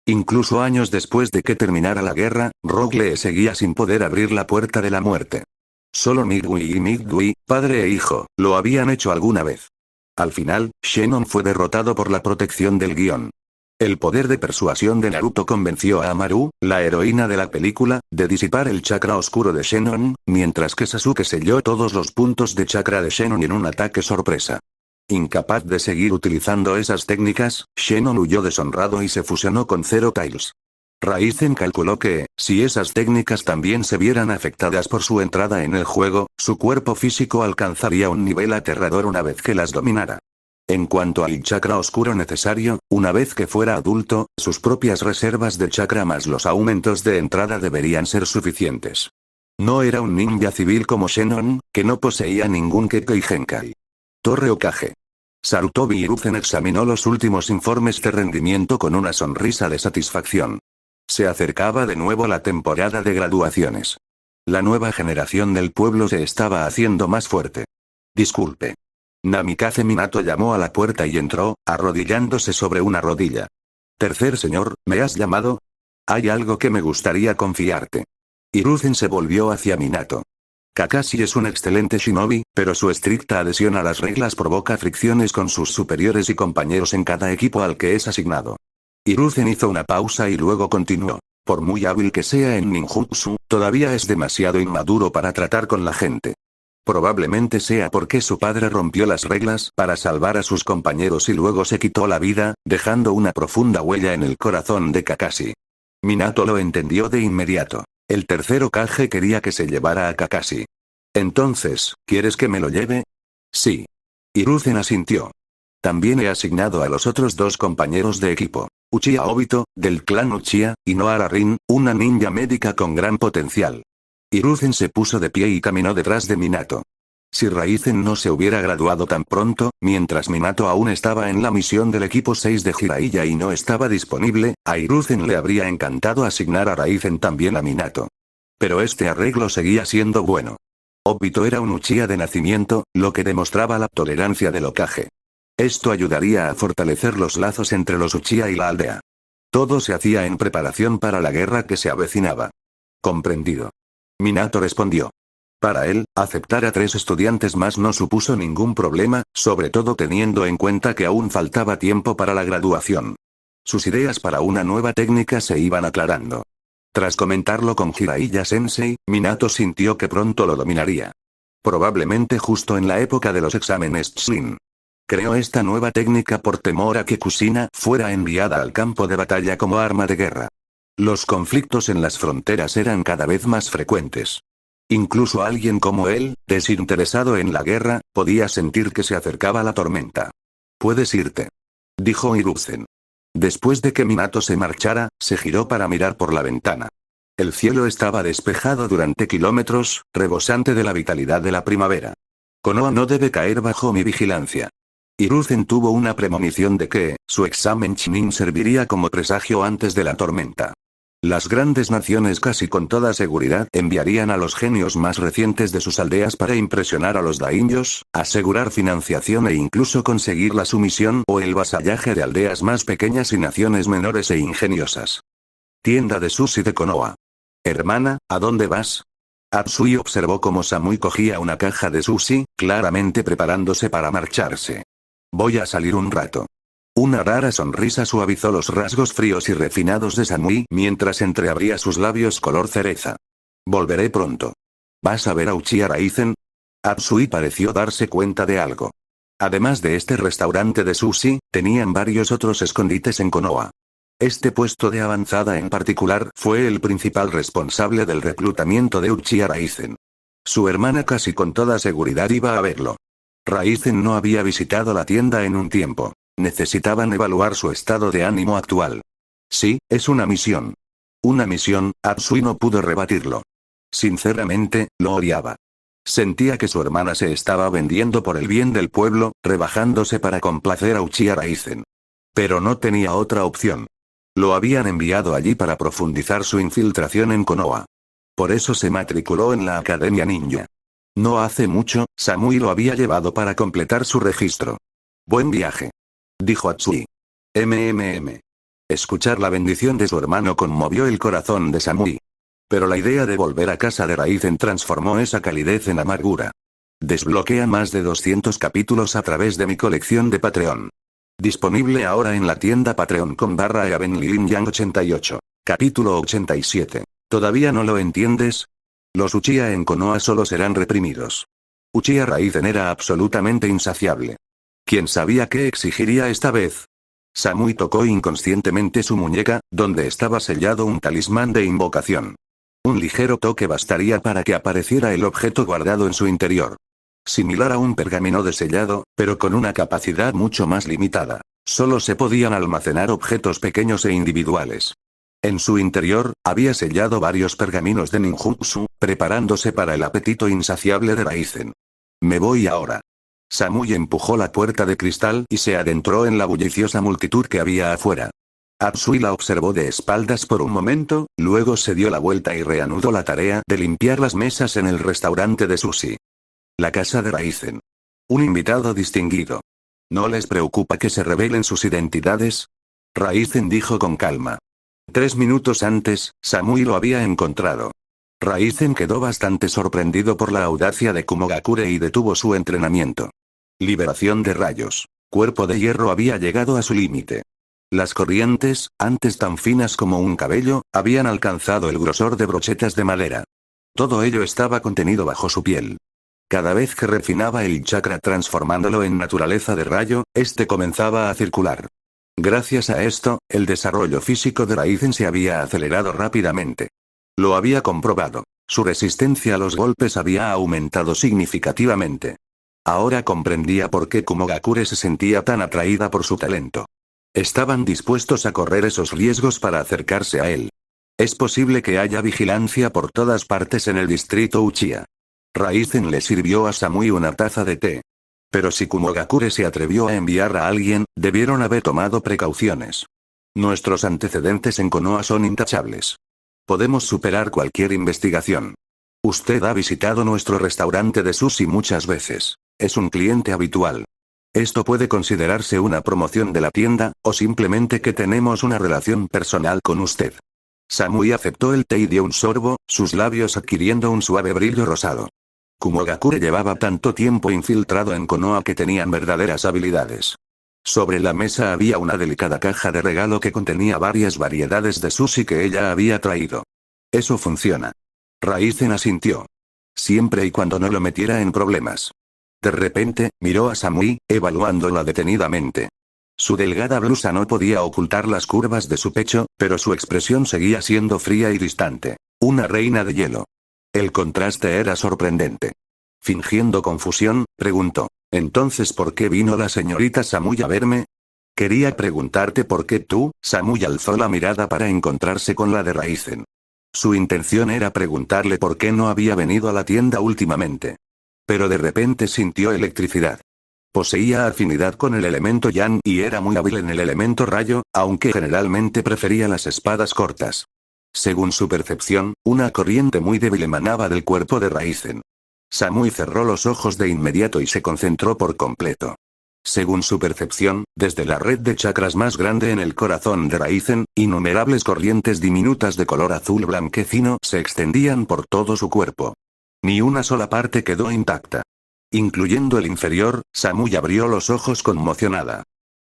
Incluso años después de que terminara la guerra, Rogue seguía sin poder abrir la puerta de la muerte. Solo Midway y Midway, padre e hijo, lo habían hecho alguna vez. Al final, Shenron fue derrotado por la protección del guión. El poder de persuasión de Naruto convenció a Amaru, la heroína de la película, de disipar el chakra oscuro de Shenron, mientras que Sasuke selló todos los puntos de chakra de Shenron en un ataque sorpresa. Incapaz de seguir utilizando esas técnicas, Shenron huyó deshonrado y se fusionó con Zero Tails. Raizen calculó que, si esas técnicas también se vieran afectadas por su entrada en el juego, su cuerpo físico alcanzaría un nivel aterrador una vez que las dominara. En cuanto al chakra oscuro necesario, una vez que fuera adulto, sus propias reservas de chakra más los aumentos de entrada deberían ser suficientes. No era un ninja civil como Shenron, que no poseía ningún Kekkei Genkai. Torre Hokage. Sarutobi Hiruzen examinó los últimos informes de rendimiento con una sonrisa de satisfacción. Se acercaba de nuevo la temporada de graduaciones. La nueva generación del pueblo se estaba haciendo más fuerte. Disculpe. Namikaze Minato llamó a la puerta y entró, arrodillándose sobre una rodilla. Tercer señor, ¿me has llamado? Hay algo que me gustaría confiarte. Hiruzen se volvió hacia Minato. Kakashi es un excelente shinobi, pero su estricta adhesión a las reglas provoca fricciones con sus superiores y compañeros en cada equipo al que es asignado. Hiruzen hizo una pausa y luego continuó. Por muy hábil que sea en ninjutsu, todavía es demasiado inmaduro para tratar con la gente. Probablemente sea porque su padre rompió las reglas para salvar a sus compañeros y luego se quitó la vida, dejando una profunda huella en el corazón de Kakashi. Minato lo entendió de inmediato. El tercer Hokage quería que se llevara a Kakashi. Entonces, ¿quieres que me lo lleve? Sí. Hiruzen asintió. También he asignado a los otros 2 compañeros de equipo. Uchiha Obito, del clan Uchiha, y Noara Rin, una ninja médica con gran potencial. Hiruzen se puso de pie y caminó detrás de Minato. Si Raizen no se hubiera graduado tan pronto, mientras Minato aún estaba en la misión del equipo 6 de Jiraiya y no estaba disponible, a Hiruzen le habría encantado asignar a Raizen también a Minato. Pero este arreglo seguía siendo bueno. Obito era un Uchiha de nacimiento, lo que demostraba la tolerancia del Hokage. Esto ayudaría a fortalecer los lazos entre los Uchiha y la aldea. Todo se hacía en preparación para la guerra que se avecinaba. Comprendido. Minato respondió. Para él, aceptar a 3 estudiantes más no supuso ningún problema, sobre todo teniendo en cuenta que aún faltaba tiempo para la graduación. Sus ideas para una nueva técnica se iban aclarando. Tras comentarlo con Jiraiya Sensei, Minato sintió que pronto lo dominaría. Probablemente justo en la época de los exámenes Chunin. Creó esta nueva técnica por temor a que Kushina fuera enviada al campo de batalla como arma de guerra. Los conflictos en las fronteras eran cada vez más frecuentes. Incluso alguien como él, desinteresado en la guerra, podía sentir que se acercaba la tormenta. «Puedes irte», dijo Hiruzen. Después de que Minato se marchara, se giró para mirar por la ventana. El cielo estaba despejado durante kilómetros, rebosante de la vitalidad de la primavera. Konoha no debe caer bajo mi vigilancia. Hiruzen tuvo una premonición de que, su examen Chunin serviría como presagio antes de la tormenta. Las grandes naciones casi con toda seguridad enviarían a los genios más recientes de sus aldeas para impresionar a los daimyos, asegurar financiación e incluso conseguir la sumisión o el vasallaje de aldeas más pequeñas y naciones menores e ingeniosas. Tienda de sushi de Konoha. Hermana, ¿a dónde vas? Atsui observó cómo Samui cogía una caja de sushi, claramente preparándose para marcharse. Voy a salir un rato. Una rara sonrisa suavizó los rasgos fríos y refinados de Samui mientras entreabría sus labios color cereza. Volveré pronto. ¿Vas a ver a Uchiha Raizen? Atsui pareció darse cuenta de algo. Además de este restaurante de sushi, tenían varios otros escondites en Konoha. Este puesto de avanzada en particular fue el principal responsable del reclutamiento de Uchiha Raizen. Su hermana casi con toda seguridad iba a verlo. Raizen no había visitado la tienda en un tiempo. Necesitaban evaluar su estado de ánimo actual. Sí, es una misión. Una misión, Atsui no pudo rebatirlo. Sinceramente, lo odiaba. Sentía que su hermana se estaba vendiendo por el bien del pueblo, rebajándose para complacer a Uchiha Raizen. Pero no tenía otra opción. Lo habían enviado allí para profundizar su infiltración en Konoha. Por eso se matriculó en la Academia Ninja. No hace mucho, Samui lo había llevado para completar su registro. Buen viaje, dijo Atsui. Escuchar la bendición de su hermano conmovió el corazón de Samui. Pero la idea de volver a casa de Raizen transformó esa calidez en amargura. Desbloquea más de 200 capítulos a través de mi colección de Patreon. Disponible ahora en la tienda Patreon.com/EavenLinYang88. Capítulo 87. ¿Todavía no lo entiendes? Los Uchiha en Konoha solo serán reprimidos. Uchiha Raizen era absolutamente insaciable. ¿Quién sabía qué exigiría esta vez? Samui tocó inconscientemente su muñeca, donde estaba sellado un talismán de invocación. Un ligero toque bastaría para que apareciera el objeto guardado en su interior. Similar a un pergamino de sellado, pero con una capacidad mucho más limitada. Solo se podían almacenar objetos pequeños e individuales. En su interior, había sellado varios pergaminos de ninjutsu, preparándose para el apetito insaciable de Raizen. Me voy ahora. Samui empujó la puerta de cristal y se adentró en la bulliciosa multitud que había afuera. Atsui la observó de espaldas por un momento, luego se dio la vuelta y reanudó la tarea de limpiar las mesas en el restaurante de sushi. La casa de Raizen. Un invitado distinguido. ¿No les preocupa que se revelen sus identidades? Raizen dijo con calma. 3 minutos antes, Samui lo había encontrado. Raizen quedó bastante sorprendido por la audacia de Kumogakure y detuvo su entrenamiento. Liberación de rayos. Cuerpo de hierro había llegado a su límite. Las corrientes, antes tan finas como un cabello, habían alcanzado el grosor de brochetas de madera. Todo ello estaba contenido bajo su piel. Cada vez que refinaba el chakra transformándolo en naturaleza de rayo, este comenzaba a circular. Gracias a esto, el desarrollo físico de Raizen se había acelerado rápidamente. Lo había comprobado. Su resistencia a los golpes había aumentado significativamente. Ahora comprendía por qué Kumogakure se sentía tan atraída por su talento. Estaban dispuestos a correr esos riesgos para acercarse a él. Es posible que haya vigilancia por todas partes en el distrito Uchiha. Raizen le sirvió a Samui una taza de té. Pero si Kumogakure se atrevió a enviar a alguien, debieron haber tomado precauciones. Nuestros antecedentes en Konoha son intachables. Podemos superar cualquier investigación. Usted ha visitado nuestro restaurante de sushi muchas veces. Es un cliente habitual. Esto puede considerarse una promoción de la tienda, o simplemente que tenemos una relación personal con usted. Samui aceptó el té y dio un sorbo, sus labios adquiriendo un suave brillo rosado. Kumogakure llevaba tanto tiempo infiltrado en Konoha que tenían verdaderas habilidades. Sobre la mesa había una delicada caja de regalo que contenía varias variedades de sushi que ella había traído. Eso funciona. Raizen asintió. Siempre y cuando no lo metiera en problemas. De repente, miró a Samui, evaluándola detenidamente. Su delgada blusa no podía ocultar las curvas de su pecho, pero su expresión seguía siendo fría y distante. Una reina de hielo. El contraste era sorprendente. Fingiendo confusión, preguntó: «¿Entonces por qué vino la señorita Samui a verme?» «Quería preguntarte por qué tú». Samui alzó la mirada para encontrarse con la de Raizen. Su intención era preguntarle por qué no había venido a la tienda últimamente. Pero de repente sintió electricidad. Poseía afinidad con el elemento Yang y era muy hábil en el elemento rayo, aunque generalmente prefería las espadas cortas. Según su percepción, una corriente muy débil emanaba del cuerpo de Raizen. Samui cerró los ojos de inmediato y se concentró por completo. Según su percepción, desde la red de chakras más grande en el corazón de Raizen, innumerables corrientes diminutas de color azul blanquecino se extendían por todo su cuerpo. Ni una sola parte quedó intacta. Incluyendo el inferior, Samui abrió los ojos conmocionada.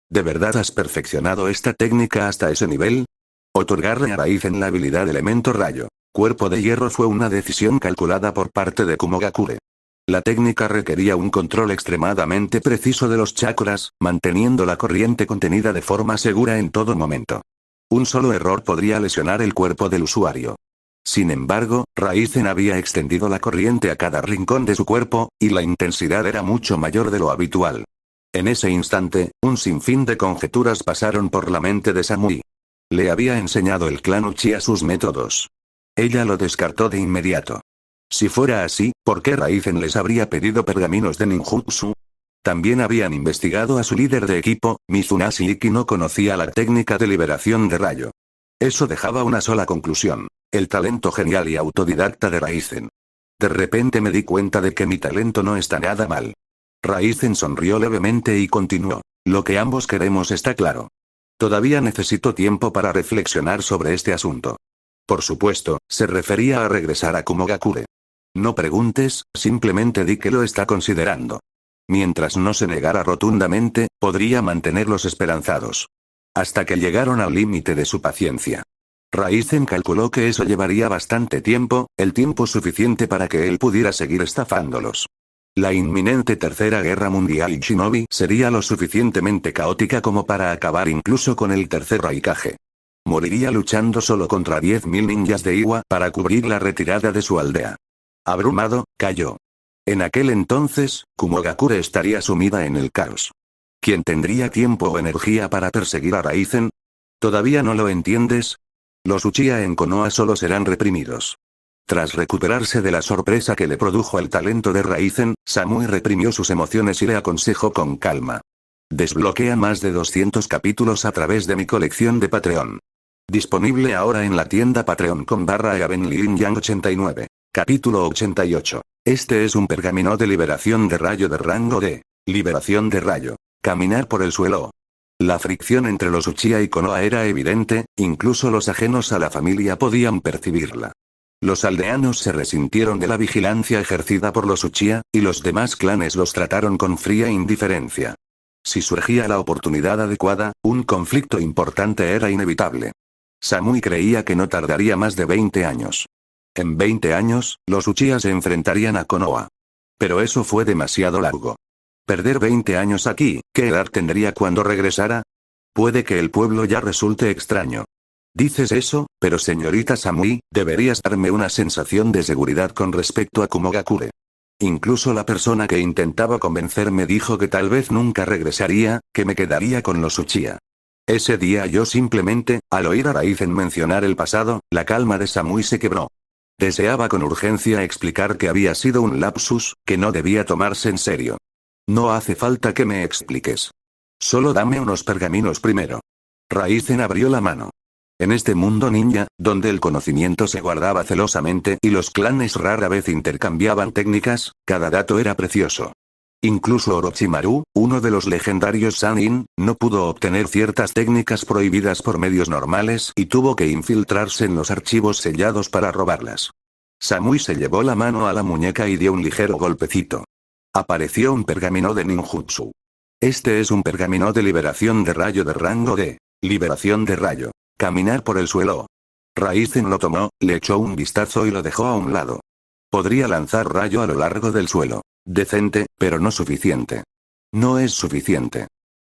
¿De verdad has perfeccionado esta técnica hasta ese nivel? Otorgarle a Raizen la habilidad elemento rayo, cuerpo de hierro fue una decisión calculada por parte de Kumogakure. La técnica requería un control extremadamente preciso de los chakras, manteniendo la corriente contenida de forma segura en todo momento. Un solo error podría lesionar el cuerpo del usuario. Sin embargo, Raizen había extendido la corriente a cada rincón de su cuerpo, y la intensidad era mucho mayor de lo habitual. En ese instante, un sinfín de conjeturas pasaron por la mente de Samui. Le había enseñado el clan Uchiha sus métodos. Ella lo descartó de inmediato. Si fuera así, ¿por qué Raizen les habría pedido pergaminos de ninjutsu? También habían investigado a su líder de equipo, Mizunasi, y no conocía la técnica de liberación de rayo. Eso dejaba una sola conclusión: el talento genial y autodidacta de Raizen. De repente me di cuenta de que mi talento no está nada mal. Raizen sonrió levemente y continuó: lo que ambos queremos está claro. Todavía necesito tiempo para reflexionar sobre este asunto. Por supuesto, se refería a regresar a Kumogakure. No preguntes, simplemente di que lo está considerando. Mientras no se negara rotundamente, podría mantenerlos esperanzados. Hasta que llegaron al límite de su paciencia. Raizen calculó que eso llevaría bastante tiempo, el tiempo suficiente para que él pudiera seguir estafándolos. La inminente Tercera Guerra Mundial Shinobi sería lo suficientemente caótica como para acabar incluso con el tercer Raikage. Moriría luchando solo contra 10.000 ninjas de Iwa para cubrir la retirada de su aldea. Abrumado, cayó. En aquel entonces, Kumogakure estaría sumida en el caos. ¿Quién tendría tiempo o energía para perseguir a Raizen? ¿Todavía no lo entiendes? Los Uchiha en Konoha solo serán reprimidos. Tras recuperarse de la sorpresa que le produjo el talento de Raizen, Samui reprimió sus emociones y le aconsejó con calma. Desbloquea más de 200 capítulos a través de mi colección de Patreon. Disponible ahora en la tienda patreon.com/Yang 89. Capítulo 88. Este es un pergamino de liberación de rayo de rango D. Liberación de rayo. Caminar por el suelo. La fricción entre los Uchiha y Konoha era evidente, incluso los ajenos a la familia podían percibirla. Los aldeanos se resintieron de la vigilancia ejercida por los Uchiha, y los demás clanes los trataron con fría indiferencia. Si surgía la oportunidad adecuada, un conflicto importante era inevitable. Samui creía que no tardaría más de 20 años. En 20 años, los Uchiha se enfrentarían a Konoha. Pero eso fue demasiado largo. Perder 20 años aquí, ¿qué edad tendría cuando regresara? Puede que el pueblo ya resulte extraño. Dices eso, pero señorita Samui, deberías darme una sensación de seguridad con respecto a Kumogakure. Incluso la persona que intentaba convencerme dijo que tal vez nunca regresaría, que me quedaría con los Uchiha. Ese día yo simplemente, al oír a Raizen mencionar el pasado, la calma de Samui se quebró. Deseaba con urgencia explicar que había sido un lapsus, que no debía tomarse en serio. No hace falta que me expliques. Solo dame unos pergaminos primero. Raizen abrió la mano. En este mundo ninja, donde el conocimiento se guardaba celosamente y los clanes rara vez intercambiaban técnicas, cada dato era precioso. Incluso Orochimaru, uno de los legendarios Sannin, no pudo obtener ciertas técnicas prohibidas por medios normales y tuvo que infiltrarse en los archivos sellados para robarlas. Samui se llevó la mano a la muñeca y dio un ligero golpecito. Apareció un pergamino de ninjutsu. Este es un pergamino de liberación de rayo de rango D. Liberación de rayo. Caminar por el suelo. Raizen lo tomó, le echó un vistazo y lo dejó a un lado. Podría lanzar rayo a lo largo del suelo. Decente, pero no suficiente. No es suficiente.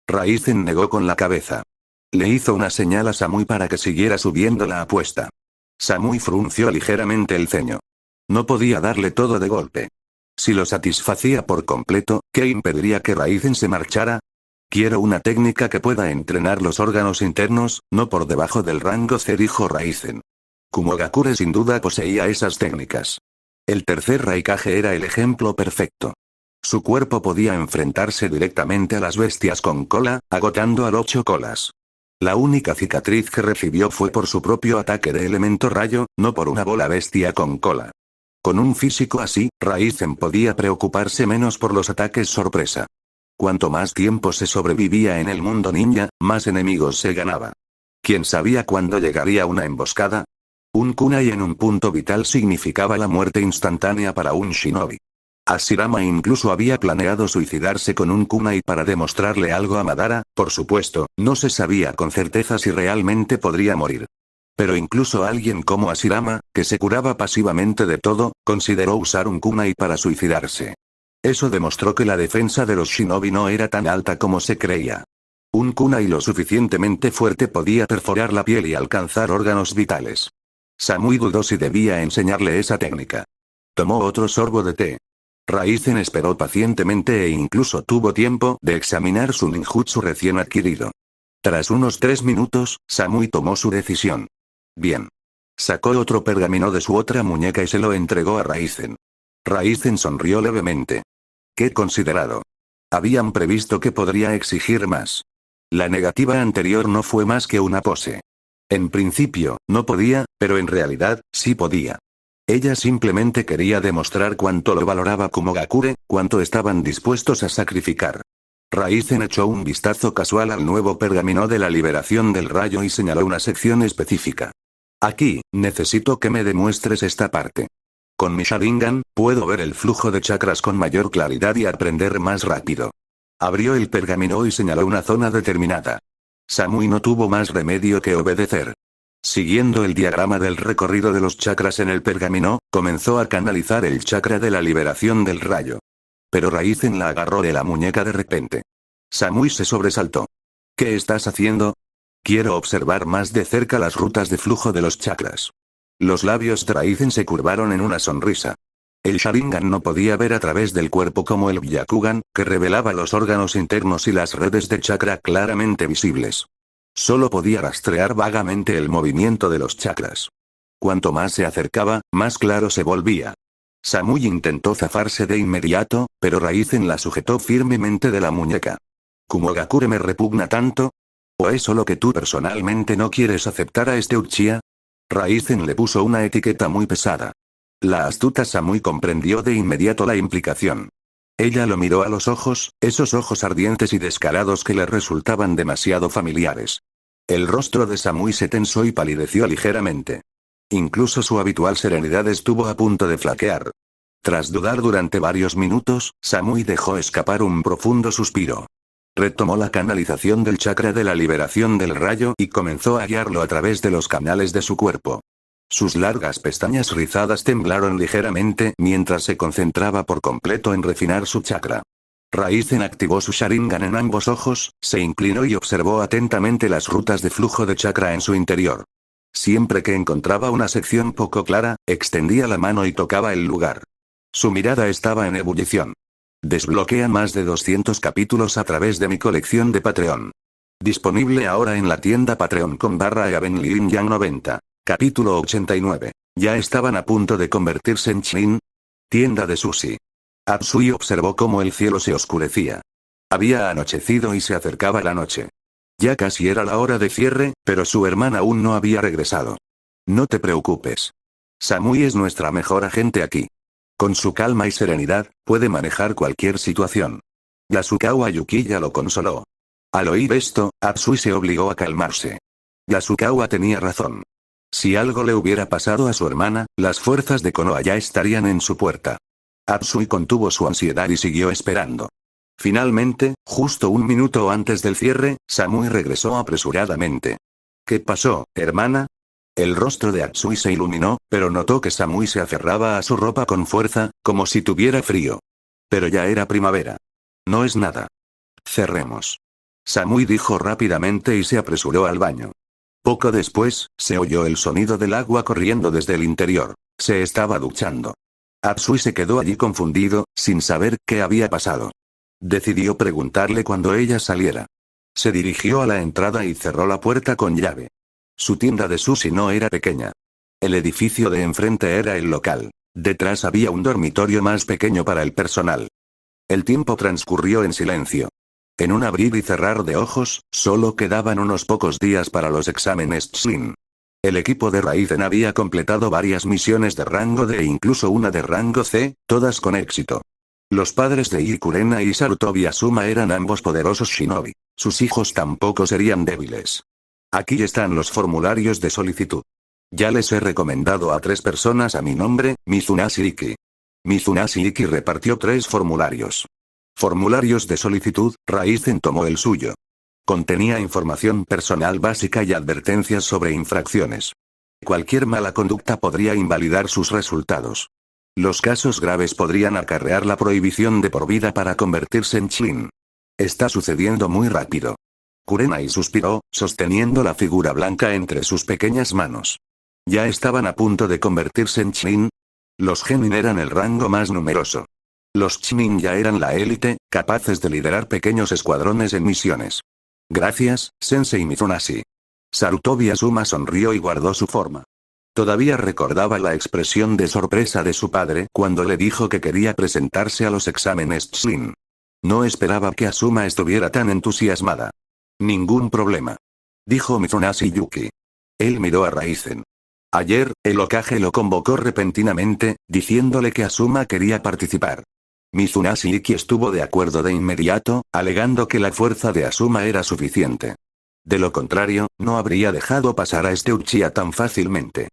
Raizen negó con la cabeza. Le hizo una señal a Samui para que siguiera subiendo la apuesta. Samui frunció ligeramente el ceño. No podía darle todo de golpe. Si lo satisfacía por completo, ¿qué impediría que Raizen se marchara? Quiero una técnica que pueda entrenar los órganos internos, no por debajo del rango C, dijo Raizen. Kumogakure sin duda poseía esas técnicas. El tercer Raikage era el ejemplo perfecto. Su cuerpo podía enfrentarse directamente a las bestias con cola, agotando al 8 colas. La única cicatriz que recibió fue por su propio ataque de elemento rayo, no por una bola bestia con cola. Con un físico así, Raizen podía preocuparse menos por los ataques sorpresa. Cuanto más tiempo se sobrevivía en el mundo ninja, más enemigos se ganaba. ¿Quién sabía cuándo llegaría una emboscada? Un kunai en un punto vital significaba la muerte instantánea para un shinobi. Hashirama incluso había planeado suicidarse con un kunai para demostrarle algo a Madara, por supuesto, no se sabía con certeza si realmente podría morir. Pero incluso alguien como Hashirama, que se curaba pasivamente de todo, consideró usar un kunai para suicidarse. Eso demostró que la defensa de los shinobi no era tan alta como se creía. Un kunai lo suficientemente fuerte podía perforar la piel y alcanzar órganos vitales. Samui dudó si debía enseñarle esa técnica. Tomó otro sorbo de té. Raizen esperó pacientemente e incluso tuvo tiempo de examinar su ninjutsu recién adquirido. Tras unos 3 minutos, Samui tomó su decisión. Bien. Sacó otro pergamino de su otra muñeca y se lo entregó a Raizen. Raizen sonrió levemente. Qué considerado. Habían previsto que podría exigir más. La negativa anterior no fue más que una pose. En principio, no podía, pero en realidad, sí podía. Ella simplemente quería demostrar cuánto lo valoraba Kumogakure, cuánto estaban dispuestos a sacrificar. Raizen echó un vistazo casual al nuevo pergamino de la liberación del rayo y señaló una sección específica. Aquí, necesito que me demuestres esta parte. Con mi Sharingan, puedo ver el flujo de chakras con mayor claridad y aprender más rápido. Abrió el pergamino y señaló una zona determinada. Samui no tuvo más remedio que obedecer. Siguiendo el diagrama del recorrido de los chakras en el pergamino, comenzó a canalizar el chakra de la liberación del rayo. Pero Raizen la agarró de la muñeca de repente. Samui se sobresaltó. ¿Qué estás haciendo? Quiero observar más de cerca las rutas de flujo de los chakras. Los labios de Raizen se curvaron en una sonrisa. El Sharingan no podía ver a través del cuerpo como el Byakugan, que revelaba los órganos internos y las redes de chakra claramente visibles. Solo podía rastrear vagamente el movimiento de los chakras. Cuanto más se acercaba, más claro se volvía. Samui intentó zafarse de inmediato, pero Raizen la sujetó firmemente de la muñeca. ¿Kumogakure me repugna tanto? ¿O es solo que tú personalmente no quieres aceptar a este Uchiha? Raizen le puso una etiqueta muy pesada. La astuta Samui comprendió de inmediato la implicación. Ella lo miró a los ojos, esos ojos ardientes y descarados que le resultaban demasiado familiares. El rostro de Samui se tensó y palideció ligeramente. Incluso su habitual serenidad estuvo a punto de flaquear. Tras dudar durante varios minutos, Samui dejó escapar un profundo suspiro. Retomó la canalización del chakra de la liberación del rayo y comenzó a guiarlo a través de los canales de su cuerpo. Sus largas pestañas rizadas temblaron ligeramente mientras se concentraba por completo en refinar su chakra. Raizen activó su Sharingan en ambos ojos, se inclinó y observó atentamente las rutas de flujo de chakra en su interior. Siempre que encontraba una sección poco clara, extendía la mano y tocaba el lugar. Su mirada estaba en ebullición. Desbloquea más de 200 capítulos a través de mi colección de Patreon. Disponible ahora en la tienda Patreon.com/AvenLinYang90. Capítulo 89. ¿Ya estaban a punto de convertirse en Chunin? Tienda de sushi. Atsui observó cómo el cielo se oscurecía. Había anochecido y se acercaba la noche. Ya casi era la hora de cierre, pero su hermana aún no había regresado. No te preocupes. Samui es nuestra mejor agente aquí. Con su calma y serenidad, puede manejar cualquier situación. Yasukawa Yukiya lo consoló. Al oír esto, Atsui se obligó a calmarse. Yasukawa tenía razón. Si algo le hubiera pasado a su hermana, las fuerzas de Konoha ya estarían en su puerta. Atsui contuvo su ansiedad y siguió esperando. Finalmente, justo un minuto antes del cierre, Samui regresó apresuradamente. ¿Qué pasó, hermana? El rostro de Atsui se iluminó, pero notó que Samui se aferraba a su ropa con fuerza, como si tuviera frío. Pero ya era primavera. No es nada. Cerremos. Samui dijo rápidamente y se apresuró al baño. Poco después, se oyó el sonido del agua corriendo desde el interior. Se estaba duchando. Atsui se quedó allí confundido, sin saber qué había pasado. Decidió preguntarle cuando ella saliera. Se dirigió a la entrada y cerró la puerta con llave. Su tienda de sushi no era pequeña. El edificio de enfrente era el local. Detrás había un dormitorio más pequeño para el personal. El tiempo transcurrió en silencio. En un abrir y cerrar de ojos, solo quedaban unos pocos días para los exámenes Chunin. El equipo de Raizen había completado varias misiones de rango D e incluso una de rango C, todas con éxito. Los padres de Ikurena y Sarutobi Asuma eran ambos poderosos shinobi. Sus hijos tampoco serían débiles. Aquí están los formularios de solicitud. Ya les he recomendado a 3 personas a mi nombre, Mizunasi Iki. Mizunasi Iki repartió 3 formularios. Formularios de solicitud, Raizen tomó el suyo. Contenía información personal básica y advertencias sobre infracciones. Cualquier mala conducta podría invalidar sus resultados. Los casos graves podrían acarrear la prohibición de por vida para convertirse en Chunin. Está sucediendo muy rápido. Kurenai suspiró, sosteniendo la figura blanca entre sus pequeñas manos. ¿Ya estaban a punto de convertirse en Chunin? Los Genin eran el rango más numeroso. Los Chunin ya eran la élite, capaces de liderar pequeños escuadrones en misiones. Gracias, Sensei Mizunasi. Sarutobi Asuma sonrió y guardó su forma. Todavía recordaba la expresión de sorpresa de su padre cuando le dijo que quería presentarse a los exámenes Chunin. No esperaba que Asuma estuviera tan entusiasmada. Ningún problema. Dijo Mizunasi Yuki. Él miró a Raizen. Ayer, el Hokage lo convocó repentinamente, diciéndole que Asuma quería participar. Mizunasi Iki estuvo de acuerdo de inmediato, alegando que la fuerza de Asuma era suficiente. De lo contrario, no habría dejado pasar a este Uchiha tan fácilmente.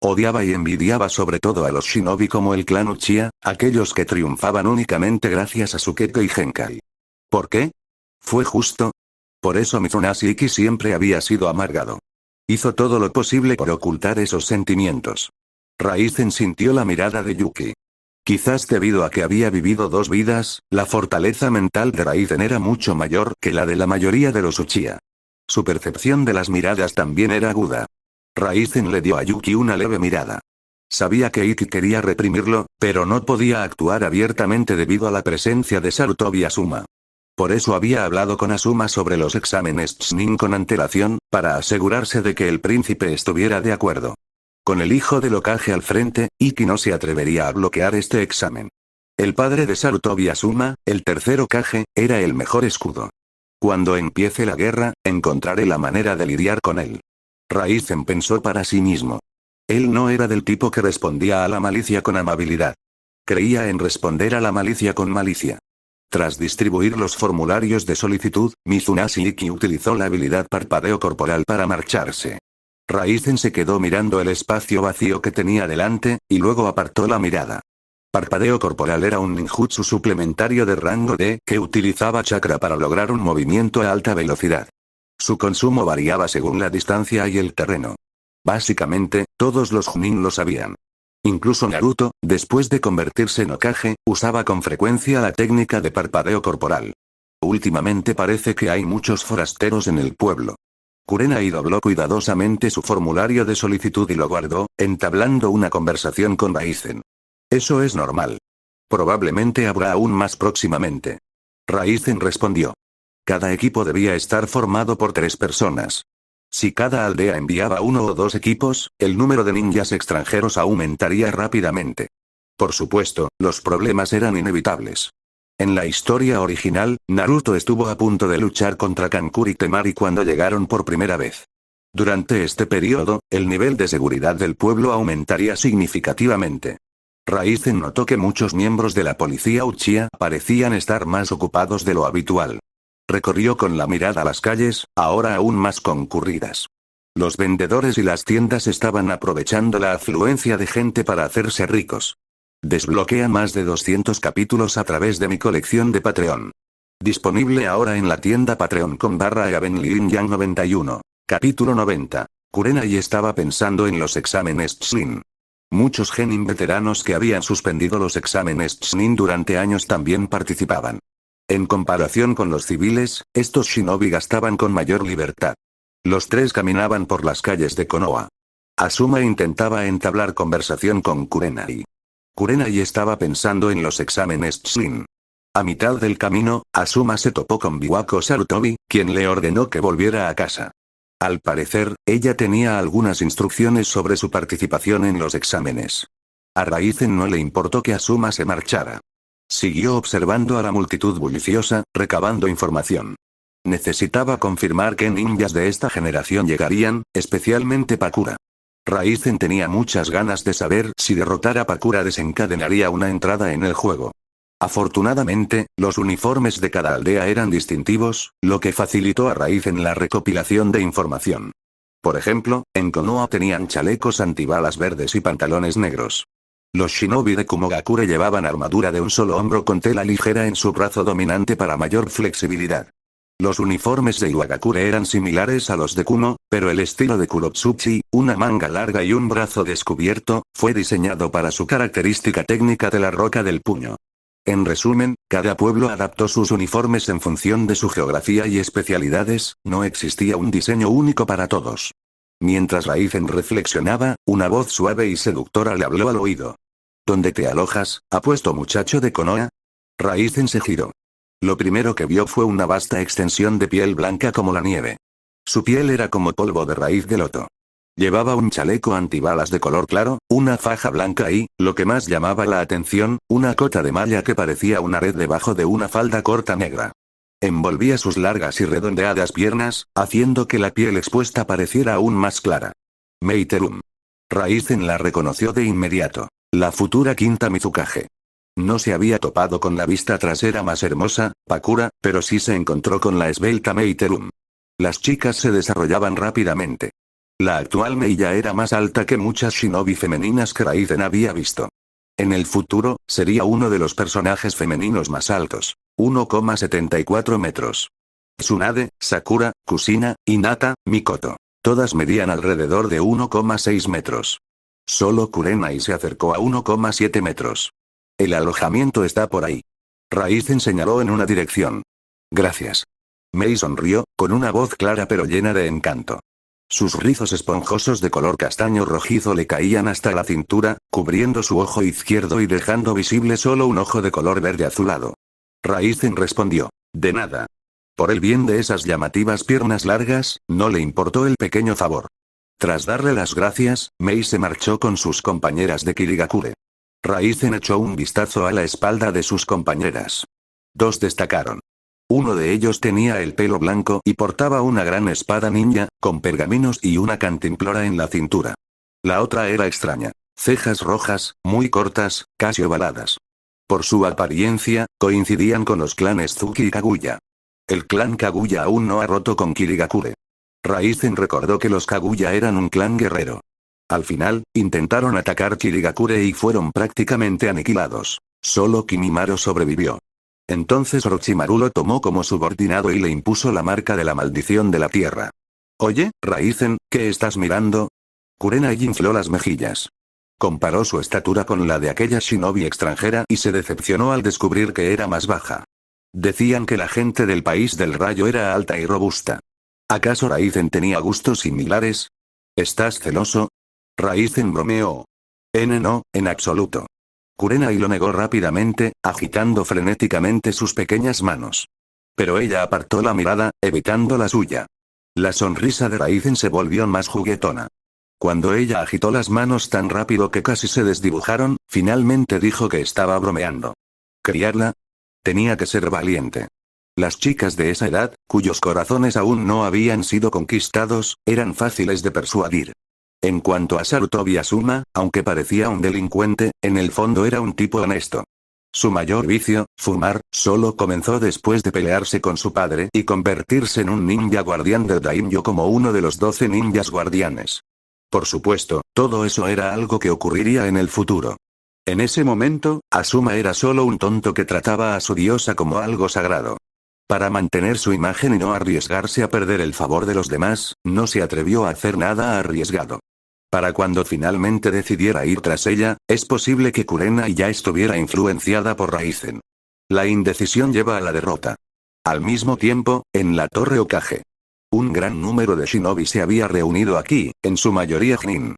Odiaba y envidiaba sobre todo a los shinobi como el clan Uchiha, aquellos que triunfaban únicamente gracias a su Kekkei Genkai. ¿Por qué? ¿Fue justo? Por eso Mizunasi Iki siempre había sido amargado. Hizo todo lo posible por ocultar esos sentimientos. Raizen sintió la mirada de Yuki. Quizás debido a que había vivido 2 vidas, la fortaleza mental de Raizen era mucho mayor que la de la mayoría de los Uchiha. Su percepción de las miradas también era aguda. Raizen le dio a Yuki una leve mirada. Sabía que Iki quería reprimirlo, pero no podía actuar abiertamente debido a la presencia de Sarutobi Asuma. Por eso había hablado con Asuma sobre los exámenes Chunin con antelación, para asegurarse de que el príncipe estuviera de acuerdo. Con el hijo del Hokage al frente, Iki no se atrevería a bloquear este examen. El padre de Sarutobi Asuma, el tercer Hokage, era el mejor escudo. Cuando empiece la guerra, encontraré la manera de lidiar con él. Raizen pensó para sí mismo. Él no era del tipo que respondía a la malicia con amabilidad. Creía en responder a la malicia con malicia. Tras distribuir los formularios de solicitud, Mizunasi Iki utilizó la habilidad parpadeo corporal para marcharse. Raizen se quedó mirando el espacio vacío que tenía delante, y luego apartó la mirada. Parpadeo corporal era un ninjutsu suplementario de rango D que utilizaba chakra para lograr un movimiento a alta velocidad. Su consumo variaba según la distancia y el terreno. Básicamente, todos los Chunin lo sabían. Incluso Naruto, después de convertirse en Hokage, usaba con frecuencia la técnica de parpadeo corporal. Últimamente parece que hay muchos forasteros en el pueblo. Kurenai dobló cuidadosamente su formulario de solicitud y lo guardó, entablando una conversación con Raizen. Eso es normal. Probablemente habrá aún más próximamente. Raizen respondió. Cada equipo debía estar formado por 3 personas. Si cada aldea enviaba 1 o 2 equipos, el número de ninjas extranjeros aumentaría rápidamente. Por supuesto, los problemas eran inevitables. En la historia original, Naruto estuvo a punto de luchar contra Kankuro y Temari cuando llegaron por primera vez. Durante este periodo, el nivel de seguridad del pueblo aumentaría significativamente. Raizen notó que muchos miembros de la policía Uchiha parecían estar más ocupados de lo habitual. Recorrió con la mirada las calles, ahora aún más concurridas. Los vendedores y las tiendas estaban aprovechando la afluencia de gente para hacerse ricos. Desbloquea más de 200 capítulos a través de mi colección de Patreon. Disponible ahora en la tienda Patreon con /Gabenliin 91. Capítulo 90. Kurenai estaba pensando en los exámenes Chunin. Muchos genin veteranos que habían suspendido los exámenes Chunin durante años también participaban. En comparación con los civiles, estos shinobi gastaban con mayor libertad. Los tres caminaban por las calles de Konoha. Asuma intentaba entablar conversación con Kurenai. Kurenai estaba pensando en los exámenes Chunin. A mitad del camino, Asuma se topó con Biwako Sarutobi, quien le ordenó que volviera a casa. Al parecer, ella tenía algunas instrucciones sobre su participación en los exámenes. A Raizen no le importó que Asuma se marchara. Siguió observando a la multitud bulliciosa, recabando información. Necesitaba confirmar qué ninjas de esta generación llegarían, especialmente Pakura. Raizen tenía muchas ganas de saber si derrotar a Pakura desencadenaría una entrada en el juego. Afortunadamente, los uniformes de cada aldea eran distintivos, lo que facilitó a Raizen la recopilación de información. Por ejemplo, en Konoha tenían chalecos antibalas verdes y pantalones negros. Los shinobi de Kumogakure llevaban armadura de un solo hombro con tela ligera en su brazo dominante para mayor flexibilidad. Los uniformes de Iwagakure eran similares a los de Kuno, pero el estilo de Kurotsuchi, una manga larga y un brazo descubierto, fue diseñado para su característica técnica de la roca del puño. En resumen, cada pueblo adaptó sus uniformes en función de su geografía y especialidades, no existía un diseño único para todos. Mientras Raizen reflexionaba, una voz suave y seductora le habló al oído. ¿Dónde te alojas, apuesto muchacho de Konoha? Raizen se giró. Lo primero que vio fue una vasta extensión de piel blanca como la nieve. Su piel era como polvo de raíz de loto. Llevaba un chaleco antibalas de color claro, una faja blanca y, lo que más llamaba la atención, una cota de malla que parecía una red debajo de una falda corta negra. Envolvía sus largas y redondeadas piernas, haciendo que la piel expuesta pareciera aún más clara. Meiterum. Raizen la reconoció de inmediato. La futura quinta Mizukage. No se había topado con la vista trasera más hermosa, Pakura, pero sí se encontró con la esbelta Meiterum. Las chicas se desarrollaban rápidamente. La actual Mei ya era más alta que muchas shinobi femeninas que Raizen había visto. En el futuro, sería uno de los personajes femeninos más altos. 1,74 metros. Tsunade, Sakura, Kusina, Hinata, Mikoto. Todas medían alrededor de 1,6 metros. Solo Kurenai se acercó a 1,7 metros. El alojamiento está por ahí. Raizen señaló en una dirección. Gracias. Mei sonrió, con una voz clara pero llena de encanto. Sus rizos esponjosos de color castaño rojizo le caían hasta la cintura, cubriendo su ojo izquierdo y dejando visible solo un ojo de color verde azulado. Raizen respondió. De nada. Por el bien de esas llamativas piernas largas, no le importó el pequeño favor. Tras darle las gracias, Mei se marchó con sus compañeras de Kirigakure. Raizen echó un vistazo a la espalda de sus compañeras. Dos destacaron. Uno de ellos tenía el pelo blanco y portaba una gran espada ninja, con pergaminos y una cantimplora en la cintura. La otra era extraña. Cejas rojas, muy cortas, casi ovaladas. Por su apariencia, coincidían con los clanes Tsuki y Kaguya. El clan Kaguya aún no ha roto con Kirigakure. Raizen recordó que los Kaguya eran un clan guerrero. Al final, intentaron atacar Kirigakure y fueron prácticamente aniquilados. Solo Kimimaro sobrevivió. Entonces Orochimaru lo tomó como subordinado y le impuso la marca de la maldición de la tierra. Oye, Raizen, ¿qué estás mirando? Kurenai infló las mejillas. Comparó su estatura con la de aquella shinobi extranjera y se decepcionó al descubrir que era más baja. Decían que la gente del país del rayo era alta y robusta. ¿Acaso Raizen tenía gustos similares? ¿Estás celoso? Raizen bromeó. No, en absoluto. Kurenai lo negó rápidamente, agitando frenéticamente sus pequeñas manos. Pero ella apartó la mirada, evitando la suya. La sonrisa de Raizen se volvió más juguetona. Cuando ella agitó las manos tan rápido que casi se desdibujaron, finalmente dijo que estaba bromeando. ¿Criarla? Tenía que ser valiente. Las chicas de esa edad, cuyos corazones aún no habían sido conquistados, eran fáciles de persuadir. En cuanto a Sarutobi Asuma, aunque parecía un delincuente, en el fondo era un tipo honesto. Su mayor vicio, fumar, solo comenzó después de pelearse con su padre y convertirse en un ninja guardián del Daimyo como uno de los 12 ninjas guardianes. Por supuesto, todo eso era algo que ocurriría en el futuro. En ese momento, Asuma era solo un tonto que trataba a su diosa como algo sagrado. Para mantener su imagen y no arriesgarse a perder el favor de los demás, no se atrevió a hacer nada arriesgado. Para cuando finalmente decidiera ir tras ella, es posible que Kurenai ya estuviera influenciada por Raizen. La indecisión lleva a la derrota. Al mismo tiempo, en la Torre Hokage. Un gran número de shinobi se había reunido aquí, en su mayoría Chunin.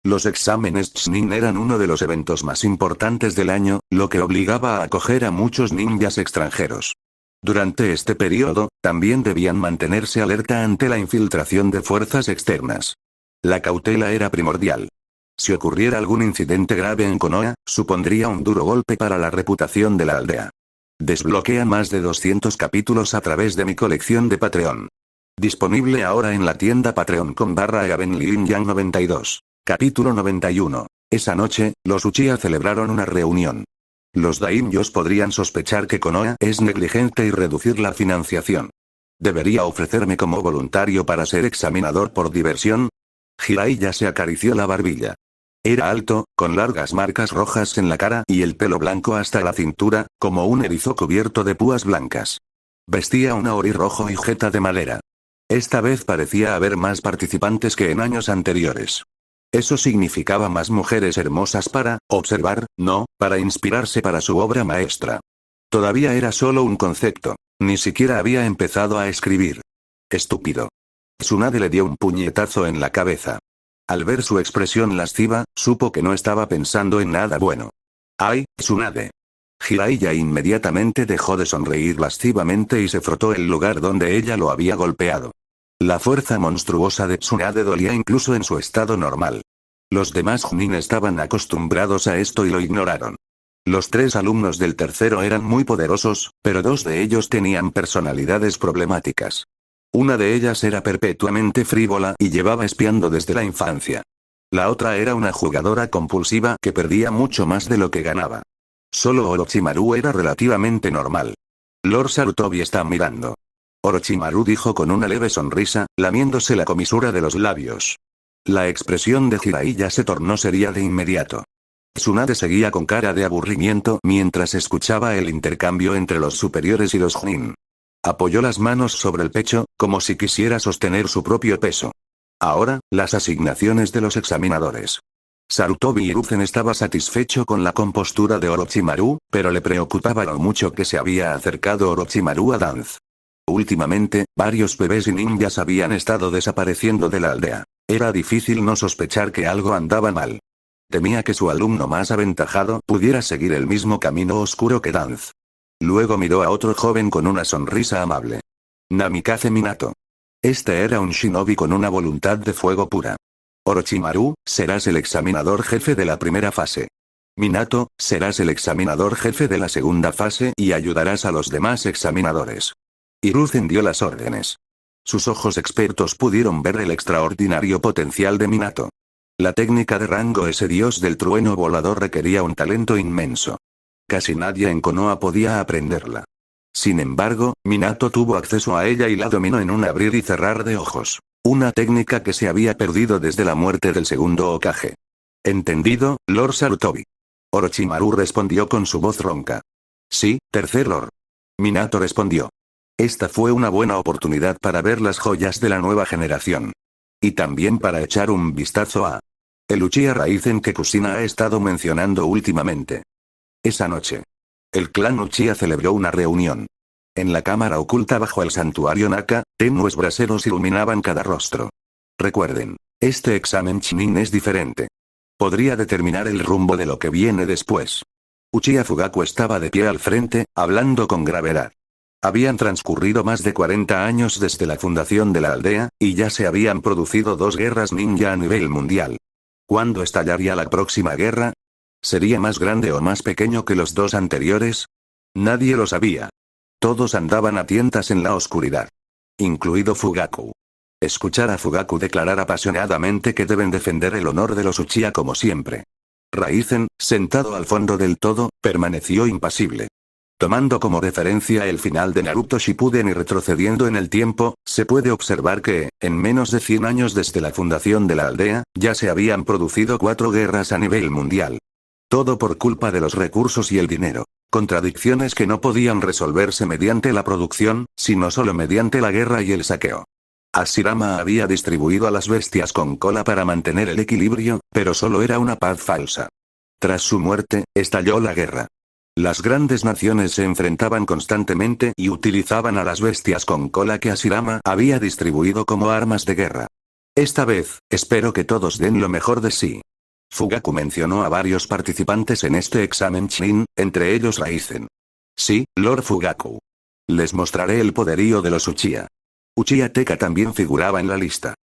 Los exámenes Chunin eran uno de los eventos más importantes del año, lo que obligaba a acoger a muchos ninjas extranjeros. Durante este periodo, también debían mantenerse alerta ante la infiltración de fuerzas externas. La cautela era primordial. Si ocurriera algún incidente grave en Konoha, supondría un duro golpe para la reputación de la aldea. Desbloquea más de 200 capítulos a través de mi colección de Patreon. Disponible ahora en la tienda Patreon con /Gabenliin 92. Capítulo 91. Esa noche, los Uchiha celebraron una reunión. Los daimyos podrían sospechar que Konoha es negligente y reducir la financiación. ¿Debería ofrecerme como voluntario para ser examinador por diversión? Jiraiya se acarició la barbilla. Era alto, con largas marcas rojas en la cara y el pelo blanco hasta la cintura, como un erizo cubierto de púas blancas. Vestía un ori rojo y jeta de madera. Esta vez parecía haber más participantes que en años anteriores. Eso significaba más mujeres hermosas para observar, no, para inspirarse para su obra maestra. Todavía era solo un concepto, ni siquiera había empezado a escribir. Estúpido. Tsunade le dio un puñetazo en la cabeza. Al ver su expresión lasciva, supo que no estaba pensando en nada bueno. ¡Ay, Tsunade! Jiraiya inmediatamente dejó de sonreír lascivamente y se frotó el lugar donde ella lo había golpeado. La fuerza monstruosa de Tsunade dolía incluso en su estado normal. Los demás Chunin estaban acostumbrados a esto y lo ignoraron. Los 3 alumnos del tercero eran muy poderosos, pero 2 de ellos tenían personalidades problemáticas. Una de ellas era perpetuamente frívola y llevaba espiando desde la infancia. La otra era una jugadora compulsiva que perdía mucho más de lo que ganaba. Solo Orochimaru era relativamente normal. Lord Sarutobi está mirando. Orochimaru dijo con una leve sonrisa, lamiéndose la comisura de los labios. La expresión de Jiraiya se tornó seria de inmediato. Tsunade seguía con cara de aburrimiento mientras escuchaba el intercambio entre los superiores y los Chunin. Apoyó las manos sobre el pecho, como si quisiera sostener su propio peso. Ahora, las asignaciones de los examinadores. Sarutobi Hiruzen estaba satisfecho con la compostura de Orochimaru, pero le preocupaba lo mucho que se había acercado Orochimaru a Danz. Últimamente, varios bebés y ninjas habían estado desapareciendo de la aldea. Era difícil no sospechar que algo andaba mal. Temía que su alumno más aventajado pudiera seguir el mismo camino oscuro que Danz. Luego miró a otro joven con una sonrisa amable. Namikaze Minato. Este era un shinobi con una voluntad de fuego pura. Orochimaru, serás el examinador jefe de la primera fase. Minato, serás el examinador jefe de la segunda fase y ayudarás a los demás examinadores. Hiruzen dio las órdenes. Sus ojos expertos pudieron ver el extraordinario potencial de Minato. La técnica de rango ese dios del trueno volador requería un talento inmenso. Casi nadie en Konoha podía aprenderla. Sin embargo, Minato tuvo acceso a ella y la dominó en un abrir y cerrar de ojos. Una técnica que se había perdido desde la muerte del segundo Hokage. ¿Entendido, Lord Sarutobi? Orochimaru respondió con su voz ronca. Sí, tercer Lord. Minato respondió. Esta fue una buena oportunidad para ver las joyas de la nueva generación. Y también para echar un vistazo a el Uchiha Raizen que Kushina ha estado mencionando últimamente. Esa noche, el clan Uchiha celebró una reunión. En la cámara oculta bajo el santuario Naka, tenues braseros iluminaban cada rostro. Recuerden, este examen Chunin es diferente. Podría determinar el rumbo de lo que viene después. Uchiha Fugaku estaba de pie al frente, hablando con gravedad. Habían transcurrido más de 40 años desde la fundación de la aldea, y ya se habían producido 2 guerras ninja a nivel mundial. ¿Cuándo estallaría la próxima guerra? ¿Sería más grande o más pequeño que los 2 anteriores? Nadie lo sabía. Todos andaban a tientas en la oscuridad. Incluido Fugaku. Escuchar a Fugaku declarar apasionadamente que deben defender el honor de los Uchiha como siempre. Raizen, sentado al fondo del todo, permaneció impasible. Tomando como referencia el final de Naruto Shippuden y retrocediendo en el tiempo, se puede observar que, en menos de 100 años desde la fundación de la aldea, ya se habían producido 4 guerras a nivel mundial. Todo por culpa de los recursos y el dinero. Contradicciones que no podían resolverse mediante la producción, sino solo mediante la guerra y el saqueo. Hashirama había distribuido a las bestias con cola para mantener el equilibrio, pero solo era una paz falsa. Tras su muerte, estalló la guerra. Las grandes naciones se enfrentaban constantemente y utilizaban a las bestias con cola que Hashirama había distribuido como armas de guerra. Esta vez, espero que todos den lo mejor de sí. Fugaku mencionó a varios participantes en este examen Chunin, entre ellos Raizen. Sí, Lord Fugaku. Les mostraré el poderío de los Uchiha. Uchiha Teka también figuraba en la lista.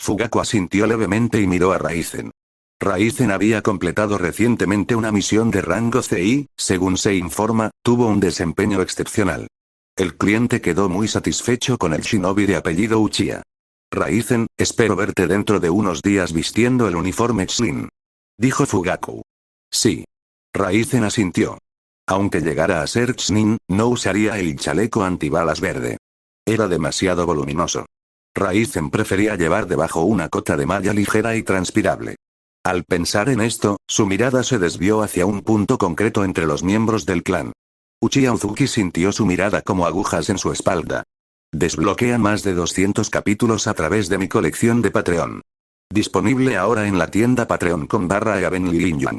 Fugaku asintió levemente y miró a Raizen. Raizen había completado recientemente una misión de rango CI, según se informa, tuvo un desempeño excepcional. El cliente quedó muy satisfecho con el shinobi de apellido Uchiha. Raizen, espero verte dentro de unos días vistiendo el uniforme Chunin. Dijo Fugaku. Sí. Raizen asintió. Aunque llegara a ser Chunin, no usaría el chaleco antibalas verde. Era demasiado voluminoso. Raizen prefería llevar debajo una cota de malla ligera y transpirable. Al pensar en esto, su mirada se desvió hacia un punto concreto entre los miembros del clan. Uchiha Uzuki sintió su mirada como agujas en su espalda. Desbloquea más de 200 capítulos a través de mi colección de Patreon. Disponible ahora en la tienda Patreon con /Gaben Lilinyuan.